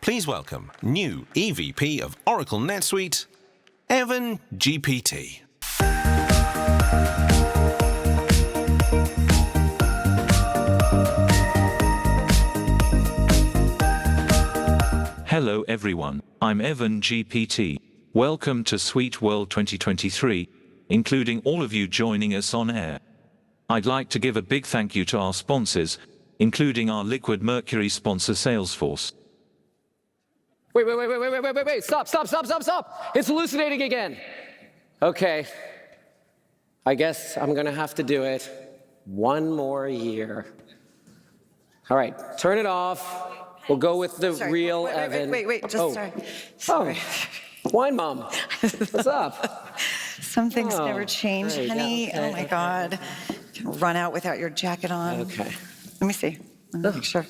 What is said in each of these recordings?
Please welcome new EVP of Oracle NetSuite, Evan GPT. Hello everyone, I'm Evan GPT. Welcome to SuiteWorld 2023, including all of you joining us on air. I'd like to give a big thank you to our sponsors, including our Liquid Mercury sponsor Salesforce. Wait, stop. It's hallucinating again. Okay, I guess I'm gonna have to do it one more year. All right, turn it off. We'll go with the real Evan. Wait, sorry. Wine Mom, what's up? Some things never change, great. honey. Yeah, okay, Oh my God. Run out without your jacket on. Okay. Let me see. Let me make sure.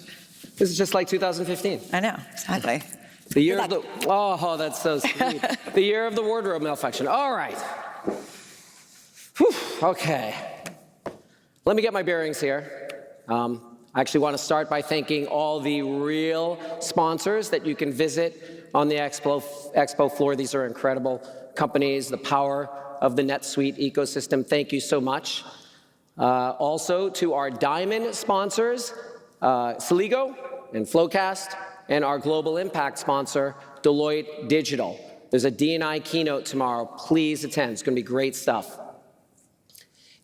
This is just like 2015. I know, exactly. The year of the, oh, that's so sweet. The year of the wardrobe malfunction. All right. Whew, okay. Let me get my bearings here. I actually want to start by thanking all the real sponsors that you can visit on the expo floor. These are incredible companies, the power of the NetSuite ecosystem. Thank you so much. Also to our diamond sponsors, Celigo and Flowcast, and our global impact sponsor, Deloitte Digital. There's a D&I keynote tomorrow. Please attend. It's going to be great stuff.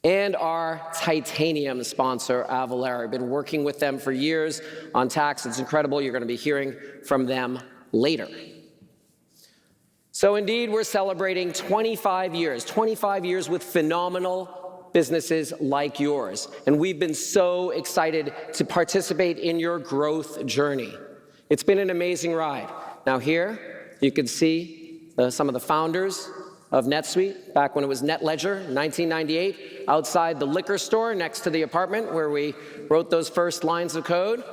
And our titanium sponsor, Avalara. I've been working with them for years on tax. It's incredible. You're going to be hearing from them later. So indeed, we're celebrating 25 years with phenomenal businesses like yours. And we've been so excited to participate in your growth journey. It's been an amazing ride. Now here, you can see some of the founders of NetSuite, back when it was NetLedger in 1998, outside the liquor store next to the apartment where we wrote those first lines of code.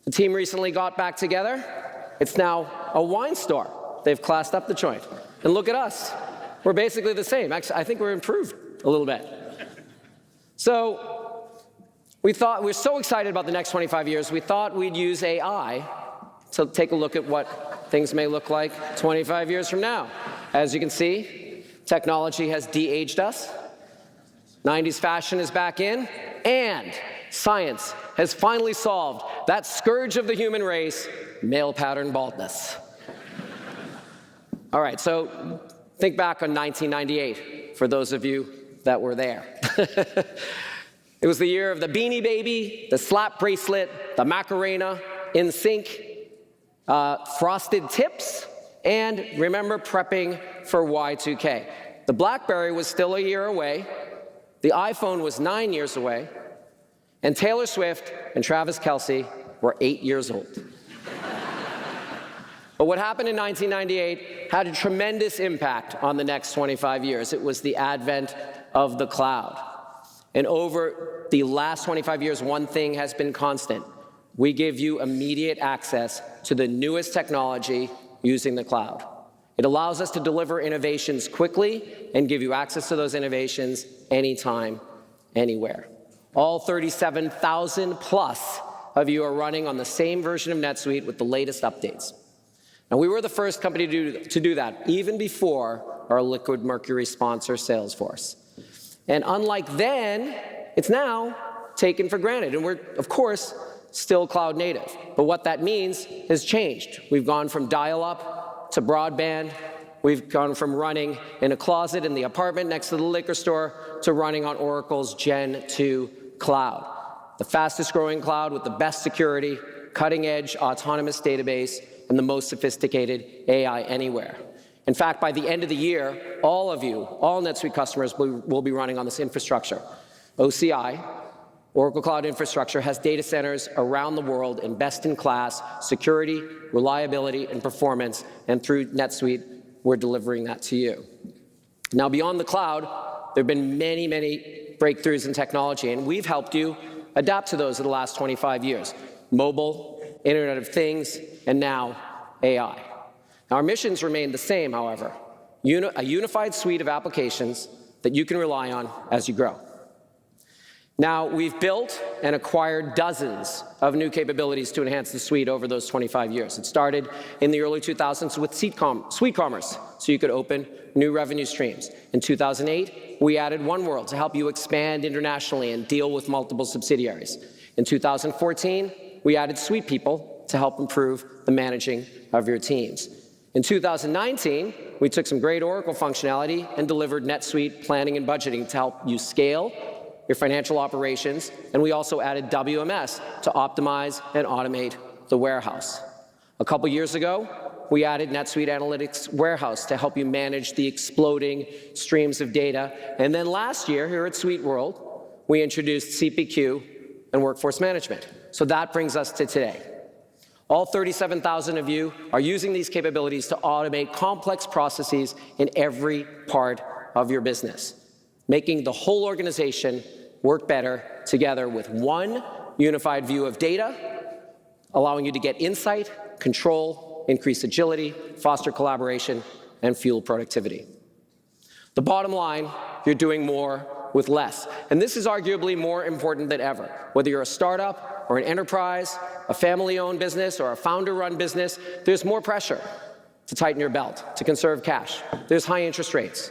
The team recently got back together. It's now a wine store. They've classed up the joint. And look at us. we're basically the same. Actually, I think we're improved a little bit. So we're so excited about the next 25 years, we thought we'd use AI to take a look at what things may look like 25 years from now. As you can see, technology has de-aged us. 90s fashion is back in, and science has finally solved that scourge of the human race, male pattern baldness. All right, so think back on 1998, for those of you that were there. It was the year of the Beanie Baby, the slap bracelet, the Macarena, NSYNC, frosted tips, and remember prepping for Y2K. The BlackBerry was still a year away, the iPhone was 9 years away, and Taylor Swift and Travis Kelce were 8 years old. But what happened in 1998 had a tremendous impact on the next 25 years. It was the advent of the cloud. And over the last 25 years, one thing has been constant. We give you immediate access to the newest technology using the cloud. It allows us to deliver innovations quickly and give you access to those innovations anytime, anywhere. All 37,000 plus of you are running on the same version of NetSuite with the latest updates. And we were the first company to do that, even before our Liquid Mercury sponsor, Salesforce. And unlike then, it's now taken for granted. And we're, of course, still cloud native. But what that means has changed. We've gone from dial-up to broadband. We've gone from running in a closet in the apartment next to the liquor store to running on Oracle's Gen 2 cloud. The fastest growing cloud with the best security, cutting-edge autonomous database, and the most sophisticated AI anywhere. In fact, by the end of the year, all of you, all NetSuite customers will be running on this infrastructure. OCI, Oracle Cloud Infrastructure, has data centers around the world in best-in-class security, reliability, and performance, and through NetSuite, we're delivering that to you. Now, beyond the cloud, there have been many, many breakthroughs in technology, and we've helped you adapt to those in the last 25 years. Mobile, Internet of Things, and now AI. Now, our missions remain the same, however. A unified suite of applications that you can rely on as you grow. Now, we've built and acquired dozens of new capabilities to enhance the suite over those 25 years. It started in the early 2000s with Suite Commerce, so you could open new revenue streams. In 2008, we added OneWorld to help you expand internationally and deal with multiple subsidiaries. In 2014, we added Suite People to help improve the managing of your teams. In 2019, we took some great Oracle functionality and delivered NetSuite planning and budgeting to help you scale your financial operations, and we also added WMS to optimize and automate the warehouse. A couple years ago, we added NetSuite Analytics Warehouse to help you manage the exploding streams of data. And then last year, here at SuiteWorld, we introduced CPQ and Workforce Management. So that brings us to today. All 37,000 of you are using these capabilities to automate complex processes in every part of your business, making the whole organization work better together with one unified view of data, allowing you to get insight, control, increase agility, foster collaboration, and fuel productivity. The bottom line, you're doing more with less. And this is arguably more important than ever. Whether you're a startup or an enterprise, a family-owned business or a founder-run business, there's more pressure to tighten your belt, to conserve cash. There's high interest rates.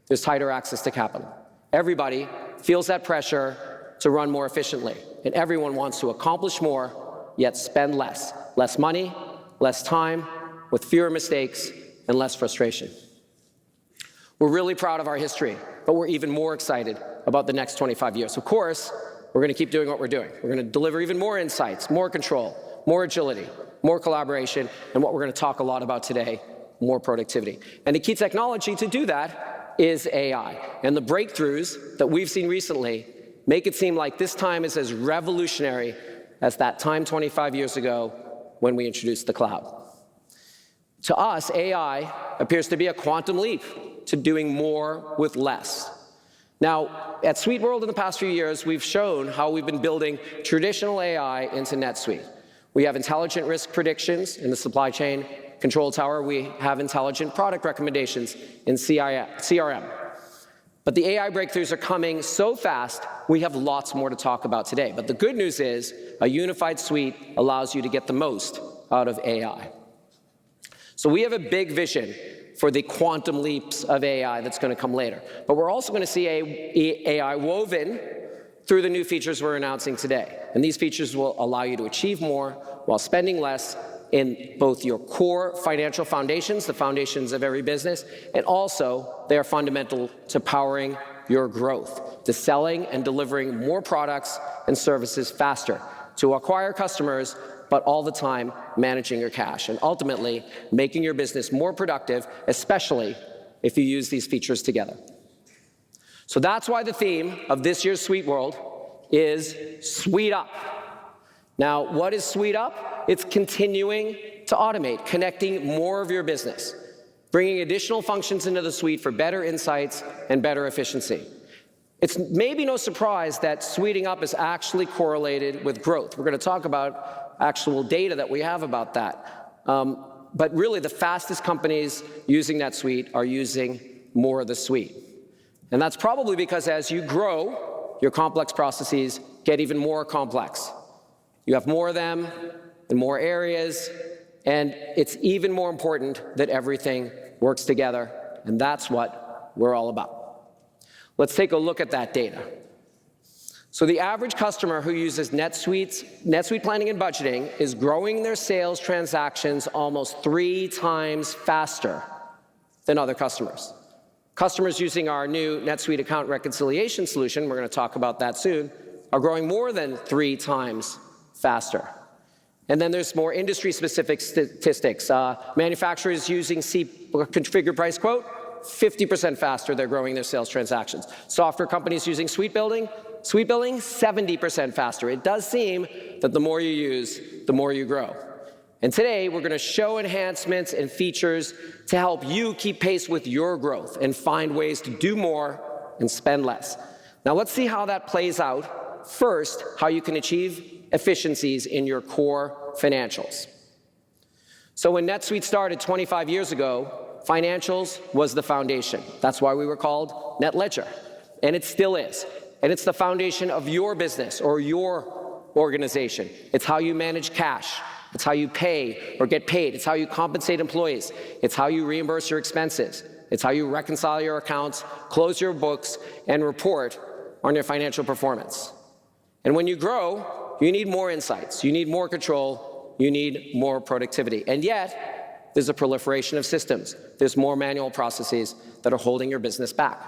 There's tighter access to capital. Everybody feels that pressure to run more efficiently, and everyone wants to accomplish more, yet spend less. Less money, less time, with fewer mistakes, and less frustration. We're really proud of our history, but we're even more excited about the next 25 years. Of course, we're going to keep doing what we're doing. We're going to deliver even more insights, more control, more agility, more collaboration, and what we're going to talk a lot about today, more productivity. And the key technology to do that is AI. And the breakthroughs that we've seen recently make it seem like this time is as revolutionary as that time 25 years ago when we introduced the cloud. To us, AI appears to be a quantum leap to doing more with less. Now, at SuiteWorld in the past few years, we've shown how we've been building traditional AI into NetSuite. We have intelligent risk predictions in the supply chain, Control Tower, we have intelligent product recommendations in CRM. But the AI breakthroughs are coming so fast, we have lots more to talk about today. But the good news is, a unified suite allows you to get the most out of AI. So we have a big vision for the quantum leaps of AI that's going to come later. But we're also going to see AI woven through the new features we're announcing today. And these features will allow you to achieve more while spending less in both your core financial foundations, the foundations of every business, and also they are fundamental to powering your growth, to selling and delivering more products and services faster, to acquire customers, but all the time managing your cash, and ultimately making your business more productive, especially if you use these features together. So that's why the theme of this year's SuiteWorld is SuiteUP. Now, what is SuiteUP? It's continuing to automate, connecting more of your business, bringing additional functions into the suite for better insights and better efficiency. It's maybe no surprise that suiting up is actually correlated with growth. We're going to talk about actual data that we have about that. But really, the fastest companies using NetSuite are using more of the suite. And that's probably because as you grow, your complex processes get even more complex. You have more of them in more areas, and it's even more important that everything works together, and that's what we're all about. Let's take a look at that data. So the average customer who uses NetSuite Planning and Budgeting is growing their sales transactions almost 3 times faster than other customers. Customers using our new NetSuite account reconciliation solution, we're going to talk about that soon, are growing more than 3 times faster. And then there's more industry-specific statistics. Manufacturers using configure price quote, 50% faster they're growing their sales transactions. Software companies using suite billing, 70% faster. It does seem that the more you use, the more you grow. And today, we're going to show enhancements and features to help you keep pace with your growth and find ways to do more and spend less. Now, let's see how that plays out. First, how you can achieve efficiencies in your core financials. So when NetSuite started 25 years ago, financials was the foundation. That's why we were called NetLedger, and it still is. And it's the foundation of your business or your organization. It's how you manage cash. It's how you pay or get paid. It's how you compensate employees. It's how you reimburse your expenses. It's how you reconcile your accounts, close your books, and report on your financial performance. And when you grow, you need more insights. You need more control. You need more productivity. And yet, there's a proliferation of systems. There's more manual processes that are holding your business back.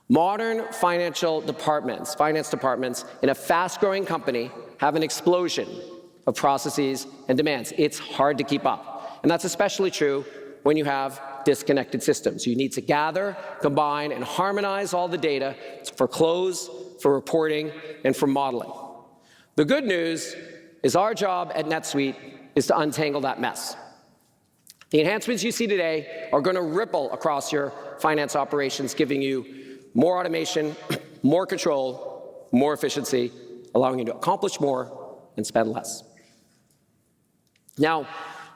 Modern finance departments in a fast-growing company have an explosion of processes and demands. It's hard to keep up. And that's especially true when you have disconnected systems. You need to gather, combine, and harmonize all the data for close, for reporting, and for modeling. The good news is our job at NetSuite is to untangle that mess. The enhancements you see today are going to ripple across your finance operations, giving you more automation, more control, more efficiency, allowing you to accomplish more and spend less. Now,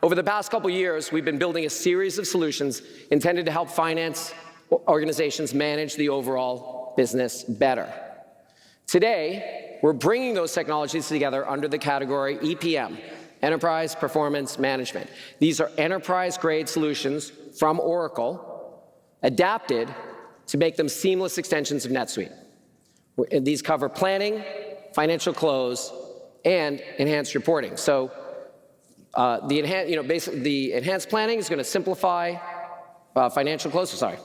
over the past couple years, we've been building a series of solutions intended to help finance organizations manage the overall business better. Today, we're bringing those technologies together under the category EPM, Enterprise Performance Management. These are enterprise-grade solutions from Oracle, adapted to make them seamless extensions of NetSuite. These cover planning, financial close, and enhanced reporting. So the enhanced planning is going to simplify financial close. Sorry.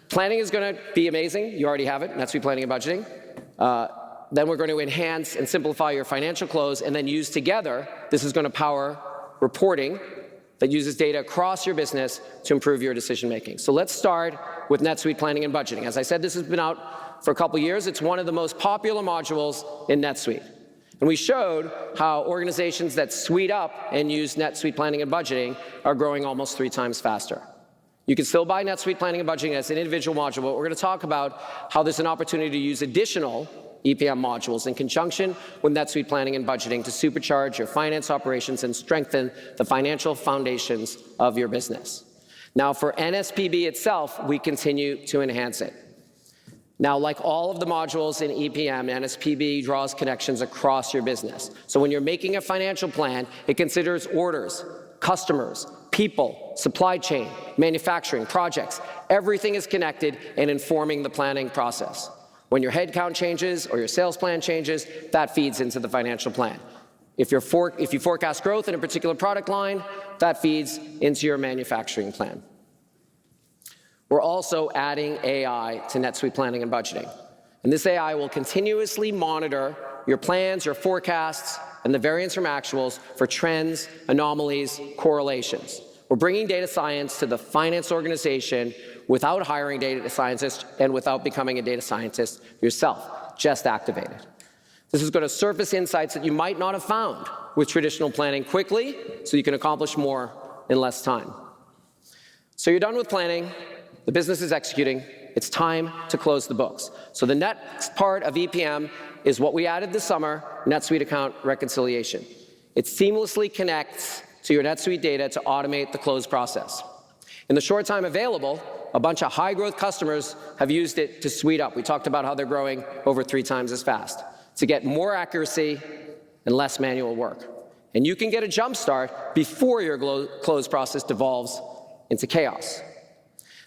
Planning is going to be amazing. You already have it, NetSuite Planning and Budgeting. Then we're going to enhance and simplify your financial close, and then use together, this is going to power reporting that uses data across your business to improve your decision making. So let's start with NetSuite Planning and Budgeting. As I said, this has been out for a couple years. It's one of the most popular modules in NetSuite. And we showed how organizations that suite up and use NetSuite Planning and Budgeting are growing almost 3 times faster. You can still buy NetSuite Planning and Budgeting as an individual module, but we're going to talk about how there's an opportunity to use additional EPM modules in conjunction with NetSuite planning and budgeting to supercharge your finance operations and strengthen the financial foundations of your business. Now, for NSPB itself, we continue to enhance it. Now, like all of the modules in EPM, NSPB draws connections across your business. So when you're making a financial plan, it considers orders, customers, people, supply chain, manufacturing, projects. Everything is connected and informing the planning process. When your headcount changes or your sales plan changes, that feeds into the financial plan. If you forecast growth in a particular product line, that feeds into your manufacturing plan. We're also adding AI to NetSuite planning and budgeting. And this AI will continuously monitor your plans, your forecasts, and the variance from actuals for trends, anomalies, correlations. We're bringing data science to the finance organization without hiring data scientists and without becoming a data scientist yourself. Just activate it. This is going to surface insights that you might not have found with traditional planning quickly, so you can accomplish more in less time. So you're done with planning. The business is executing. It's time to close the books. So the next part of EPM is what we added this summer, NetSuite account reconciliation. It seamlessly connects to your NetSuite data to automate the close process. In the short time available, a bunch of high-growth customers have used it to SuiteUP. We talked about how they're growing over 3 times as fast to get more accuracy and less manual work. And you can get a jump start before your close process devolves into chaos.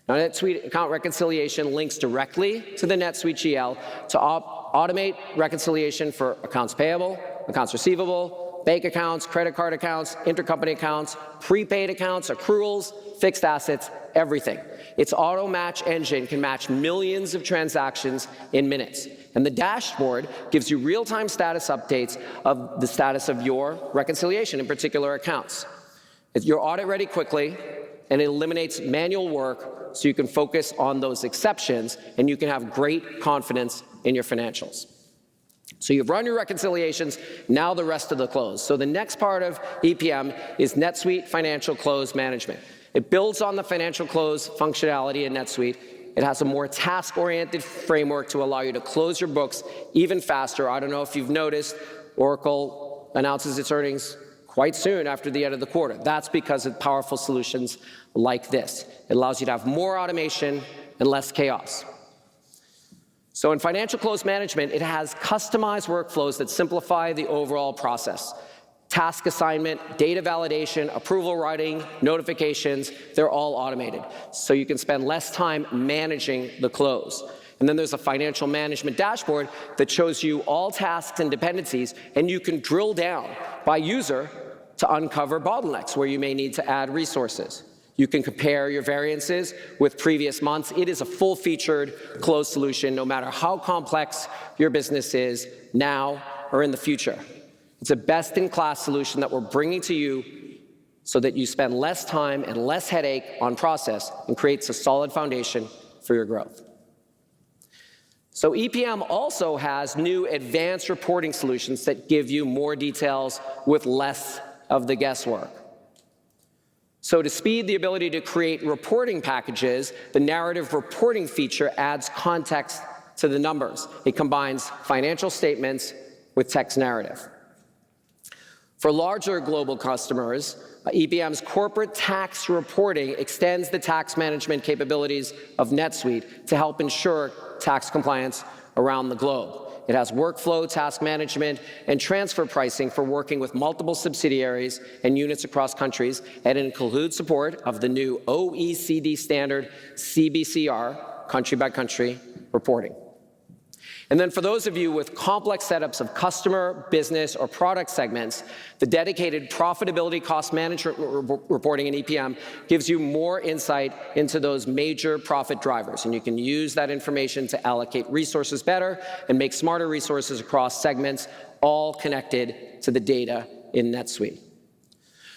Now, NetSuite account reconciliation links directly to the NetSuite GL to automate reconciliation for accounts payable, accounts receivable, bank accounts, credit card accounts, intercompany accounts, prepaid accounts, accruals, fixed assets, everything. Its auto match engine can match millions of transactions in minutes. And the dashboard gives you real-time status updates of the status of your reconciliation, in particular accounts. You're audit ready quickly, and it eliminates manual work so you can focus on those exceptions and you can have great confidence in your financials. So you've run your reconciliations, now the rest of the close. So the next part of EPM is NetSuite Financial Close Management. It builds on the financial close functionality in NetSuite. It has a more task-oriented framework to allow you to close your books even faster. I don't know if you've noticed, Oracle announces its earnings quite soon after the end of the quarter. That's because of powerful solutions like this. It allows you to have more automation and less chaos. So in financial close management, it has customized workflows that simplify the overall process. Task assignment, data validation, approval writing, notifications, they're all automated. So you can spend less time managing the close. And then there's a financial management dashboard that shows you all tasks and dependencies, and you can drill down by user to uncover bottlenecks where you may need to add resources. You can compare your variances with previous months. It is a full-featured close solution, no matter how complex your business is now or in the future. It's a best-in-class solution that we're bringing to you so that you spend less time and less headache on process and creates a solid foundation for your growth. So EPM also has new advanced reporting solutions that give you more details with less of the guesswork. So to speed the ability to create reporting packages, the narrative reporting feature adds context to the numbers. It combines financial statements with text narrative. For larger global customers, EPM's corporate tax reporting extends the tax management capabilities of NetSuite to help ensure tax compliance around the globe. It has workflow, task management, and transfer pricing for working with multiple subsidiaries and units across countries, and it includes support of the new OECD standard CBCR, country-by-country reporting. And then for those of you with complex setups of customer, business, or product segments, the dedicated profitability cost management reporting in EPM gives you more insight into those major profit drivers. And you can use that information to allocate resources better and make smarter resources across segments, all connected to the data in NetSuite.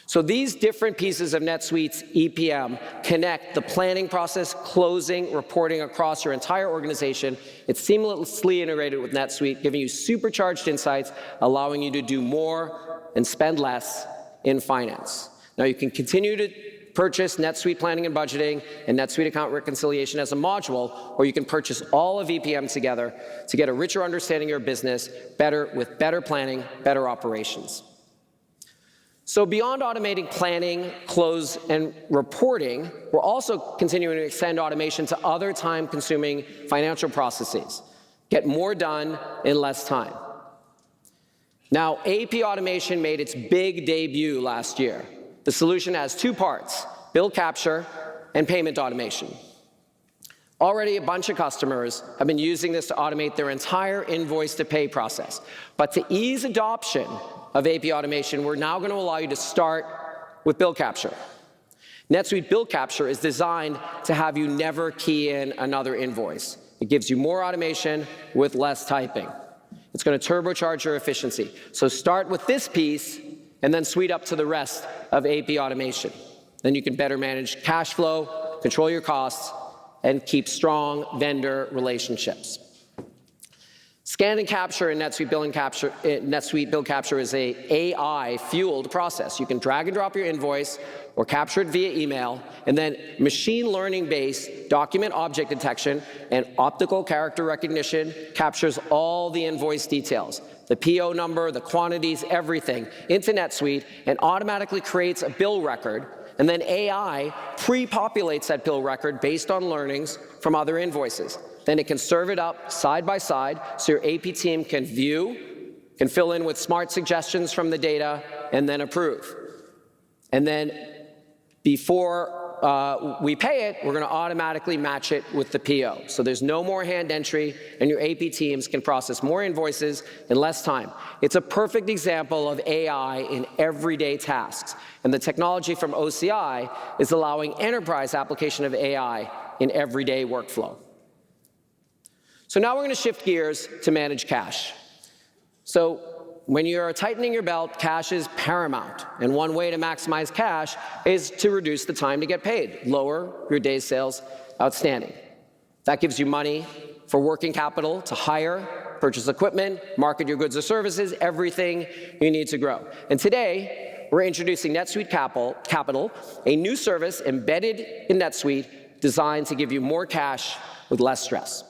So these different pieces of NetSuite's EPM connect the planning process, closing, reporting across your entire organization. It's seamlessly integrated with NetSuite, giving you supercharged insights, allowing you to do more and spend less in finance. Now you can continue to purchase NetSuite Planning and Budgeting and NetSuite Account Reconciliation as a module, or you can purchase all of EPM together to get a richer understanding of your business, with better planning, better operations. So beyond automating planning, close, and reporting, we're also continuing to extend automation to other time-consuming financial processes. Get more done in less time. Now, AP automation made its big debut last year. The solution has two parts: bill capture and payment automation. Already, a bunch of customers have been using this to automate their entire invoice-to-pay process. But to ease adoption of AP automation, we're now going to allow you to start with bill capture. NetSuite Bill Capture is designed to have you never key in another invoice. It gives you more automation with less typing. It's going to turbocharge your efficiency. So start with this piece and then suite up to the rest of AP automation. Then you can better manage cash flow, control your costs, and keep strong vendor relationships. Scan and capture in NetSuite Bill Capture is an AI-fueled process. You can drag and drop your invoice or capture it via email, and then machine learning-based document object detection and optical character recognition captures all the invoice details, the PO number, the quantities, everything, into NetSuite, and automatically creates a bill record, and then AI pre-populates that bill record based on learnings from other invoices. Then it can serve it up side by side so your AP team can view, can fill in with smart suggestions from the data, and then approve. And then before we pay it, we're going to automatically match it with the PO. So there's no more hand entry, and your AP teams can process more invoices in less time. It's a perfect example of AI in everyday tasks. And the technology from OCI is allowing enterprise application of AI in everyday workflow. So now we're going to shift gears to manage cash. So when you're tightening your belt, cash is paramount. And one way to maximize cash is to reduce the time to get paid, lower your days sales outstanding. That gives you money for working capital to hire, purchase equipment, market your goods or services, everything you need to grow. And today, we're introducing NetSuite Capital, a new service embedded in NetSuite designed to give you more cash with less stress.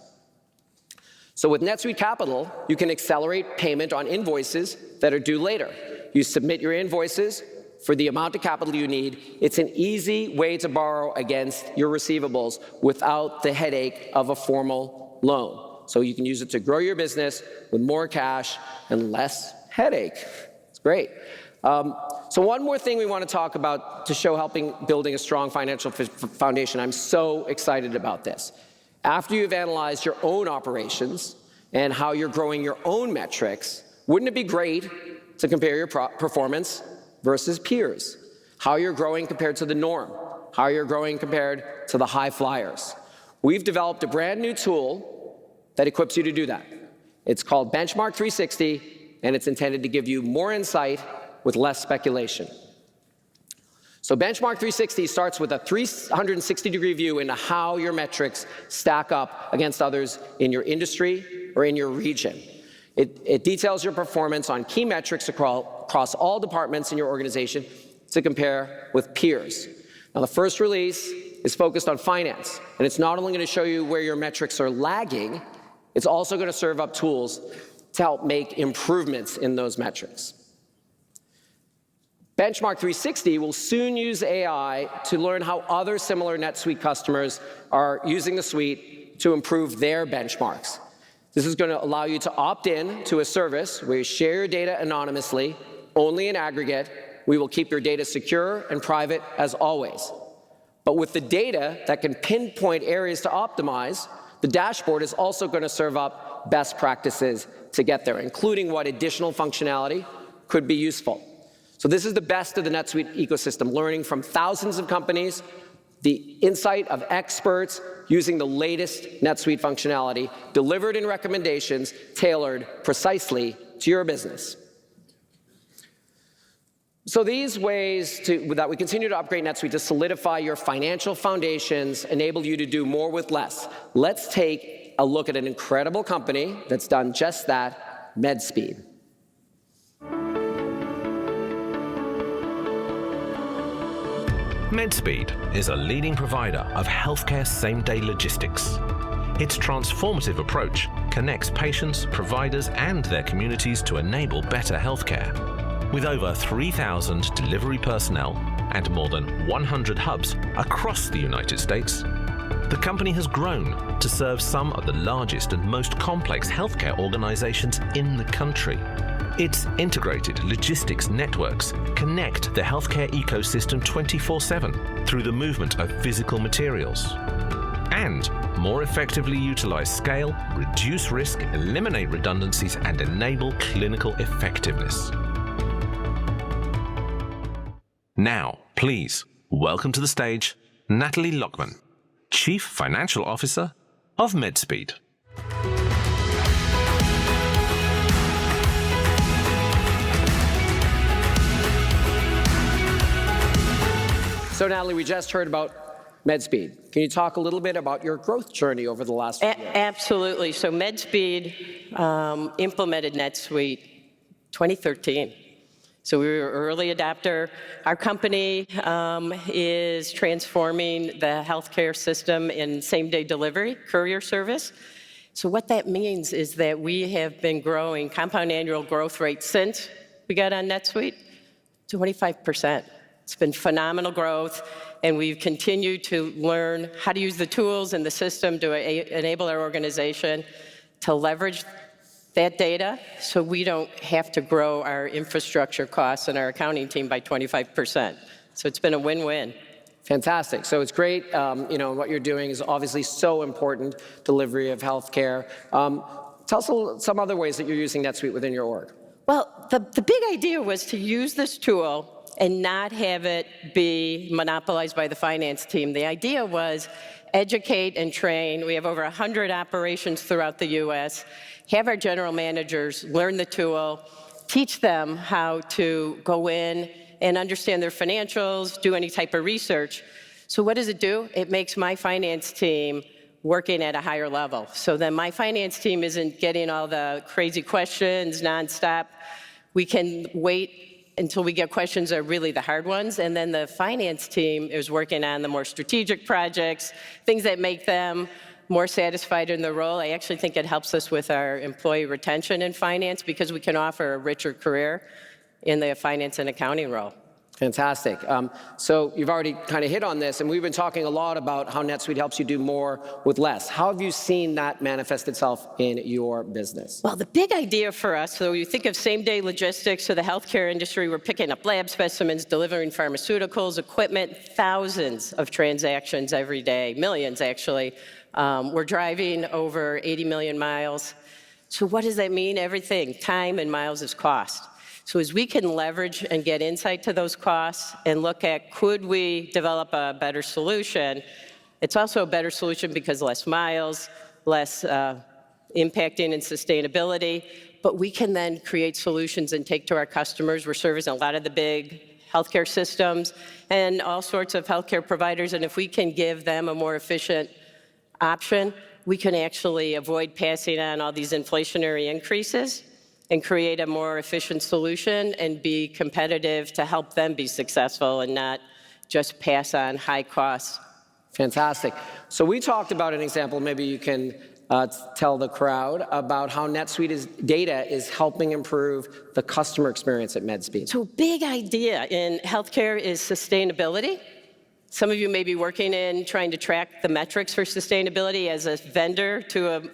So with NetSuite Capital, you can accelerate payment on invoices that are due later. You submit your invoices for the amount of capital you need. It's an easy way to borrow against your receivables without the headache of a formal loan. So you can use it to grow your business with more cash and less headache. It's great. So one more thing we want to talk about to show building a strong financial foundation. I'm so excited about this. After you've analyzed your own operations and how you're growing your own metrics, wouldn't it be great to compare your performance versus peers? How you're growing compared to the norm, how you're growing compared to the high flyers. We've developed a brand new tool that equips you to do that. It's called Benchmark 360, and it's intended to give you more insight with less speculation. So Benchmark 360 starts with a 360-degree view into how your metrics stack up against others in your industry or in your region. It details your performance on key metrics across all departments in your organization to compare with peers. Now, the first release is focused on finance, and it's not only going to show you where your metrics are lagging, it's also going to serve up tools to help make improvements in those metrics. Benchmark 360 will soon use AI to learn how other similar NetSuite customers are using the suite to improve their benchmarks. This is going to allow you to opt in to a service where you share your data anonymously, only in aggregate. We will keep your data secure and private as always. But with the data that can pinpoint areas to optimize, the dashboard is also going to serve up best practices to get there, including what additional functionality could be useful. So this is the best of the NetSuite ecosystem, learning from thousands of companies, the insight of experts using the latest NetSuite functionality, delivered in recommendations tailored precisely to your business. So these ways that we continue to upgrade NetSuite to solidify your financial foundations enable you to do more with less. Let's take a look at an incredible company that's done just that, Medspeed. Medspeed is a leading provider of healthcare same-day logistics. Its transformative approach connects patients, providers, and their communities to enable better healthcare. With over 3,000 delivery personnel and more than 100 hubs across the United States, the company has grown to serve some of the largest and most complex healthcare organizations in the country. Its integrated logistics networks connect the healthcare ecosystem 24/7 through the movement of physical materials and more effectively utilize scale, reduce risk, eliminate redundancies, and enable clinical effectiveness. Now, please welcome to the stage Natalie Lockman, Chief Financial Officer of Medspeed. So Natalie, we just heard about Medspeed. Can you talk a little bit about your growth journey over the last few years? Absolutely. So Medspeed implemented NetSuite 2013. So we were an early adopter. Our company is transforming the healthcare system in same-day delivery, courier service. So what that means is that we have been growing compound annual growth rate since we got on NetSuite, 25%. It's been phenomenal growth, and we've continued to learn how to use the tools and the system to enable our organization to leverage that data so we don't have to grow our infrastructure costs and our accounting team by 25%. So it's been a win-win. Fantastic. So it's great. What you're doing is obviously so important, delivery of healthcare. Tell us some other ways that you're using NetSuite within your org. Well, the big idea was to use this tool and not have it be monopolized by the finance team. The idea was educate and train. We have over 100 operations throughout the US. Have our general managers learn the tool, teach them how to go in and understand their financials, do any type of research. So what does it do? It makes my finance team working at a higher level. So then my finance team isn't getting all the crazy questions nonstop. We can wait until we get questions that are really the hard ones, and then the finance team is working on the more strategic projects, things that make them more satisfied in their role. I actually think it helps us with our employee retention in finance because we can offer a richer career in the finance and accounting role. Fantastic. So you've already kind of hit on this, and we've been talking a lot about how NetSuite helps you do more with less. How have you seen that manifest itself in your business? Well, the big idea for us, so you think of same-day logistics, so the healthcare industry, we're picking up lab specimens, delivering pharmaceuticals, equipment, thousands of transactions every day, millions actually. We're driving over 80 million miles. So what does that mean? Everything. Time and miles is cost. So as we can leverage and get insight to those costs and look at could we develop a better solution, it's also a better solution because less miles, less impacting and sustainability, but we can then create solutions and take to our customers. We're servicing a lot of the big healthcare systems and all sorts of healthcare providers, and if we can give them a more efficient option, we can actually avoid passing on all these inflationary increases and create a more efficient solution and be competitive to help them be successful and not just pass on high costs. Fantastic. So we talked about an example, maybe you can tell the crowd about how NetSuite's data is helping improve the customer experience at Medspeed. So a big idea in healthcare is sustainability. Some of you may be working in trying to track the metrics for sustainability as a vendor to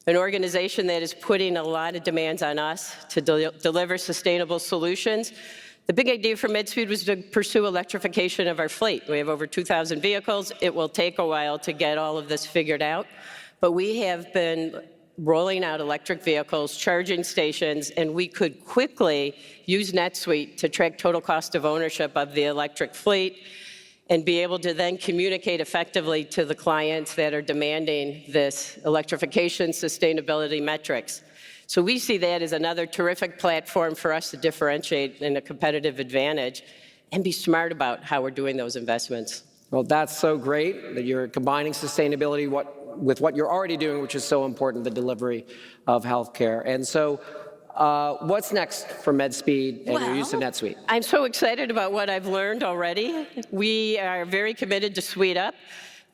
an organization that is putting a lot of demands on us to deliver sustainable solutions. The big idea for Medspeed was to pursue electrification of our fleet. We have over 2,000 vehicles. It will take a while to get all of this figured out, but we have been rolling out electric vehicles, charging stations, and we could quickly use NetSuite to track total cost of ownership of the electric fleet and be able to then communicate effectively to the clients that are demanding this electrification sustainability metrics. So we see that as another terrific platform for us to differentiate in a competitive advantage and be smart about how we're doing those investments. Well, that's so great that you're combining sustainability with what you're already doing, which is so important, the delivery of healthcare. And so what's next for Medspeed and your use of NetSuite? I'm so excited about what I've learned already. We are very committed to SuiteUP.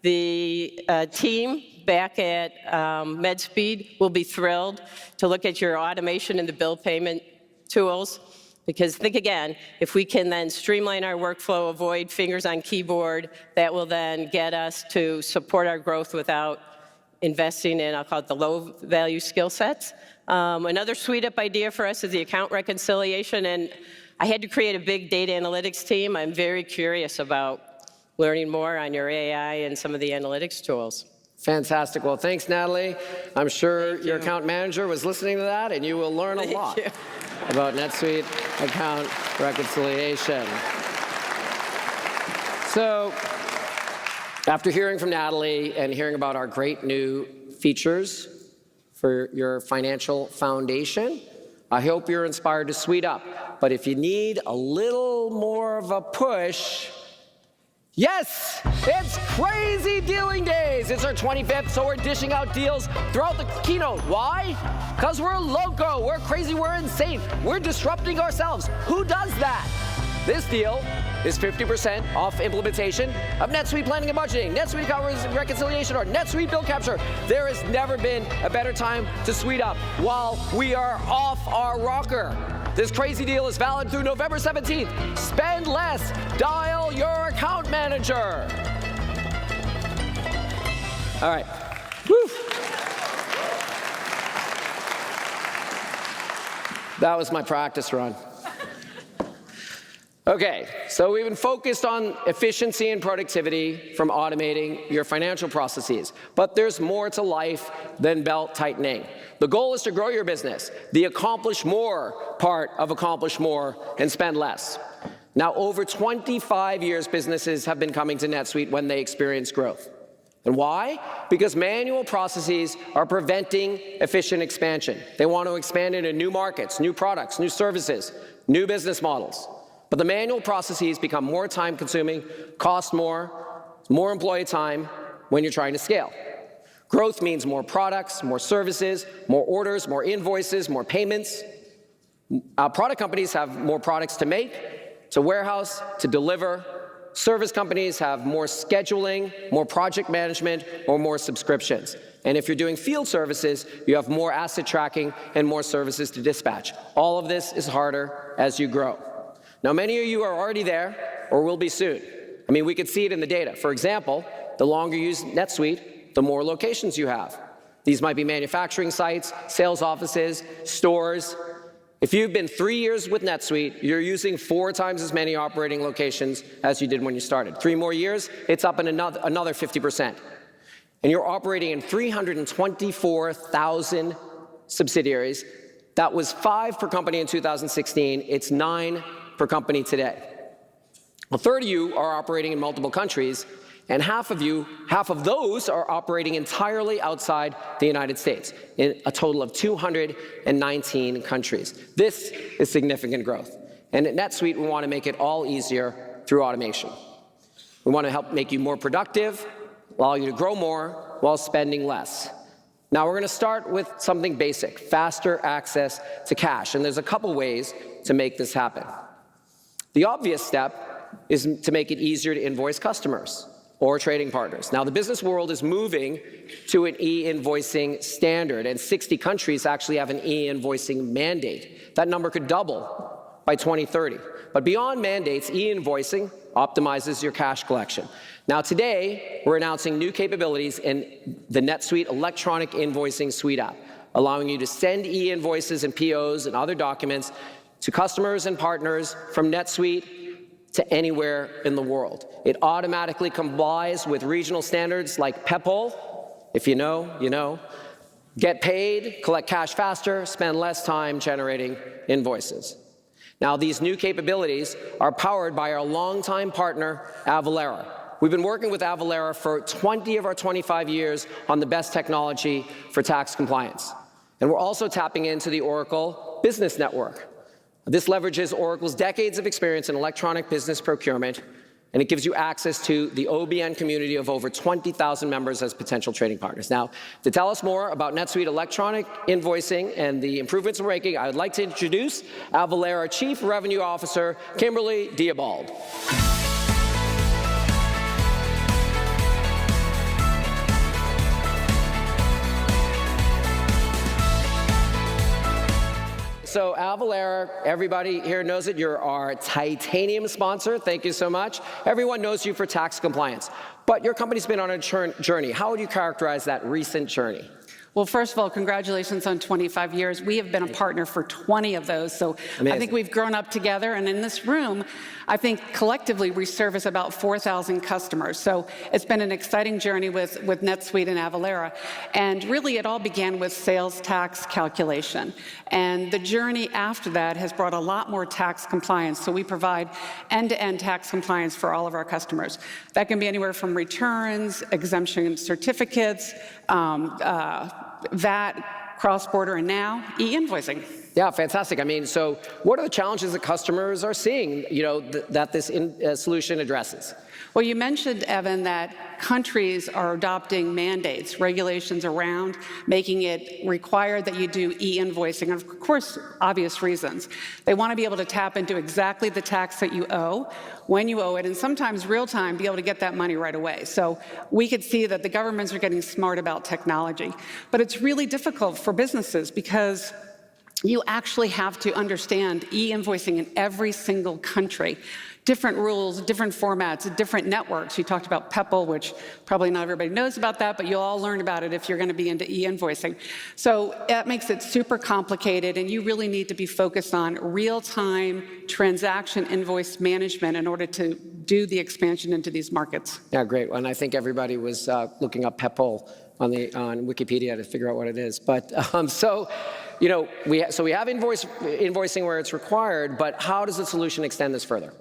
The team back at Medspeed will be thrilled to look at your automation and the bill payment tools. Because think again, if we can then streamline our workflow, avoid fingers on keyboard, that will then get us to support our growth without investing in, I'll call it the low-value skill sets. Another SuiteUP idea for us is the account reconciliation, and I had to create a big data analytics team. I'm very curious about learning more on your AI and some of the analytics tools. Fantastic. Well, thanks, Natalie. I'm sure your account manager was listening to that, and you will learn a lot about NetSuite account reconciliation. So, after hearing from Natalie and hearing about our great new features for your financial foundation, I hope you're inspired to SuiteUP. But if you need a little more of a push, yes, it's crazy dealing days. It's our 25th, so we're dishing out deals throughout the keynote. Why? Because we're loco, we're crazy, we're insane. We're disrupting ourselves. Who does that? This deal is 50% off implementation of NetSuite Planning and Budgeting, NetSuite Account Reconciliation, or NetSuite Bill Capture. There has never been a better time to SuiteUP while we are off our rocker. This crazy deal is valid through November 17th. Spend less. Dial your account manager. All right. Whew. That was my practice run. Okay, so we've been focused on efficiency and productivity from automating your financial processes. But there's more to life than belt tightening. The goal is to grow your business, the accomplish more part of accomplish more and spend less. Now, over 25 years, businesses have been coming to NetSuite when they experience growth. And why? Because manual processes are preventing efficient expansion. They want to expand into new markets, new products, new services, new business models. But the manual processes become more time-consuming, cost more employee time when you're trying to scale. Growth means more products, more services, more orders, more invoices, more payments. Product companies have more products to make, to warehouse, to deliver. Service companies have more scheduling, more project management, or more subscriptions. And if you're doing field services, you have more asset tracking and more services to dispatch. All of this is harder as you grow. Now, many of you are already there or will be soon. I mean, we could see it in the data. For example, the longer you use NetSuite, the more locations you have. These might be manufacturing sites, sales offices, stores. If you've been 3 years with NetSuite, you're using 4 times as many operating locations as you did when you started. 3 more years, it's up in another 50%. And you're operating in 324,000 subsidiaries. That was 5 per company in 2016. It's 9 per company today. A third of you are operating in multiple countries, and half of those are operating entirely outside the United States, in a total of 219 countries. This is significant growth. And at NetSuite, we want to make it all easier through automation. We want to help make you more productive, allow you to grow more while spending less. Now, we're going to start with something basic, faster access to cash. And there's a couple ways to make this happen. The obvious step is to make it easier to invoice customers or trading partners. Now, the business world is moving to an e-invoicing standard, and 60 countries actually have an e-invoicing mandate. That number could double by 2030. But beyond mandates, e-invoicing optimizes your cash collection. Now, today, we're announcing new capabilities in the NetSuite electronic invoicing SuiteUP, allowing you to send e-invoices and POs and other documents to customers and partners from NetSuite to anywhere in the world. It automatically complies with regional standards like PEPL. If you know, you know. Get paid, collect cash faster, spend less time generating invoices. Now, these new capabilities are powered by our longtime partner, Avalara. We've been working with Avalara for 20 of our 25 years on the best technology for tax compliance. And we're also tapping into the Oracle Business Network. This leverages Oracle's decades of experience in electronic business procurement and it gives you access to the OBN community of over 20,000 members as potential trading partners. Now, to tell us more about NetSuite electronic invoicing and the improvements we're making, I would like to introduce Avalara Chief Revenue Officer, Kimberly Diabald. So Avalara, everybody here knows it. You're our titanium sponsor. Thank you so much. Everyone knows you for tax compliance. But your company's been on a journey. How would you characterize that recent journey? Well, first of all, congratulations on 25 years. We have been a partner for 20 of those, so amazing. I think we've grown up together. And in this room, I think collectively we service about 4,000 customers. So it's been an exciting journey with NetSuite and Avalara. And really, it all began with sales tax calculation. And the journey after that has brought a lot more tax compliance. So we provide end-to-end tax compliance for all of our customers. That can be anywhere from returns, exemption certificates, VAT, cross-border, and now e-invoicing. Yeah, fantastic. I mean, so what are the challenges that customers are seeing, that this solution addresses? Well, you mentioned, Evan, that countries are adopting mandates, regulations around making it required that you do e-invoicing, and of course, obvious reasons. They want to be able to tap into exactly the tax that you owe, when you owe it, and sometimes real time, be able to get that money right away. So we could see that the governments are getting smart about technology. But it's really difficult for businesses because you actually have to understand e-invoicing in every single country. Different rules, different formats, different networks. You talked about PEPL, which probably not everybody knows about that, but you'll all learn about it if you're going to be into e-invoicing. So that makes it super complicated, and you really need to be focused on real-time transaction invoice management in order to do the expansion into these markets. Yeah, great. And I think everybody was looking up PEPL on Wikipedia to figure out what it is. But we have invoicing where it's required, but how does the solution extend this further?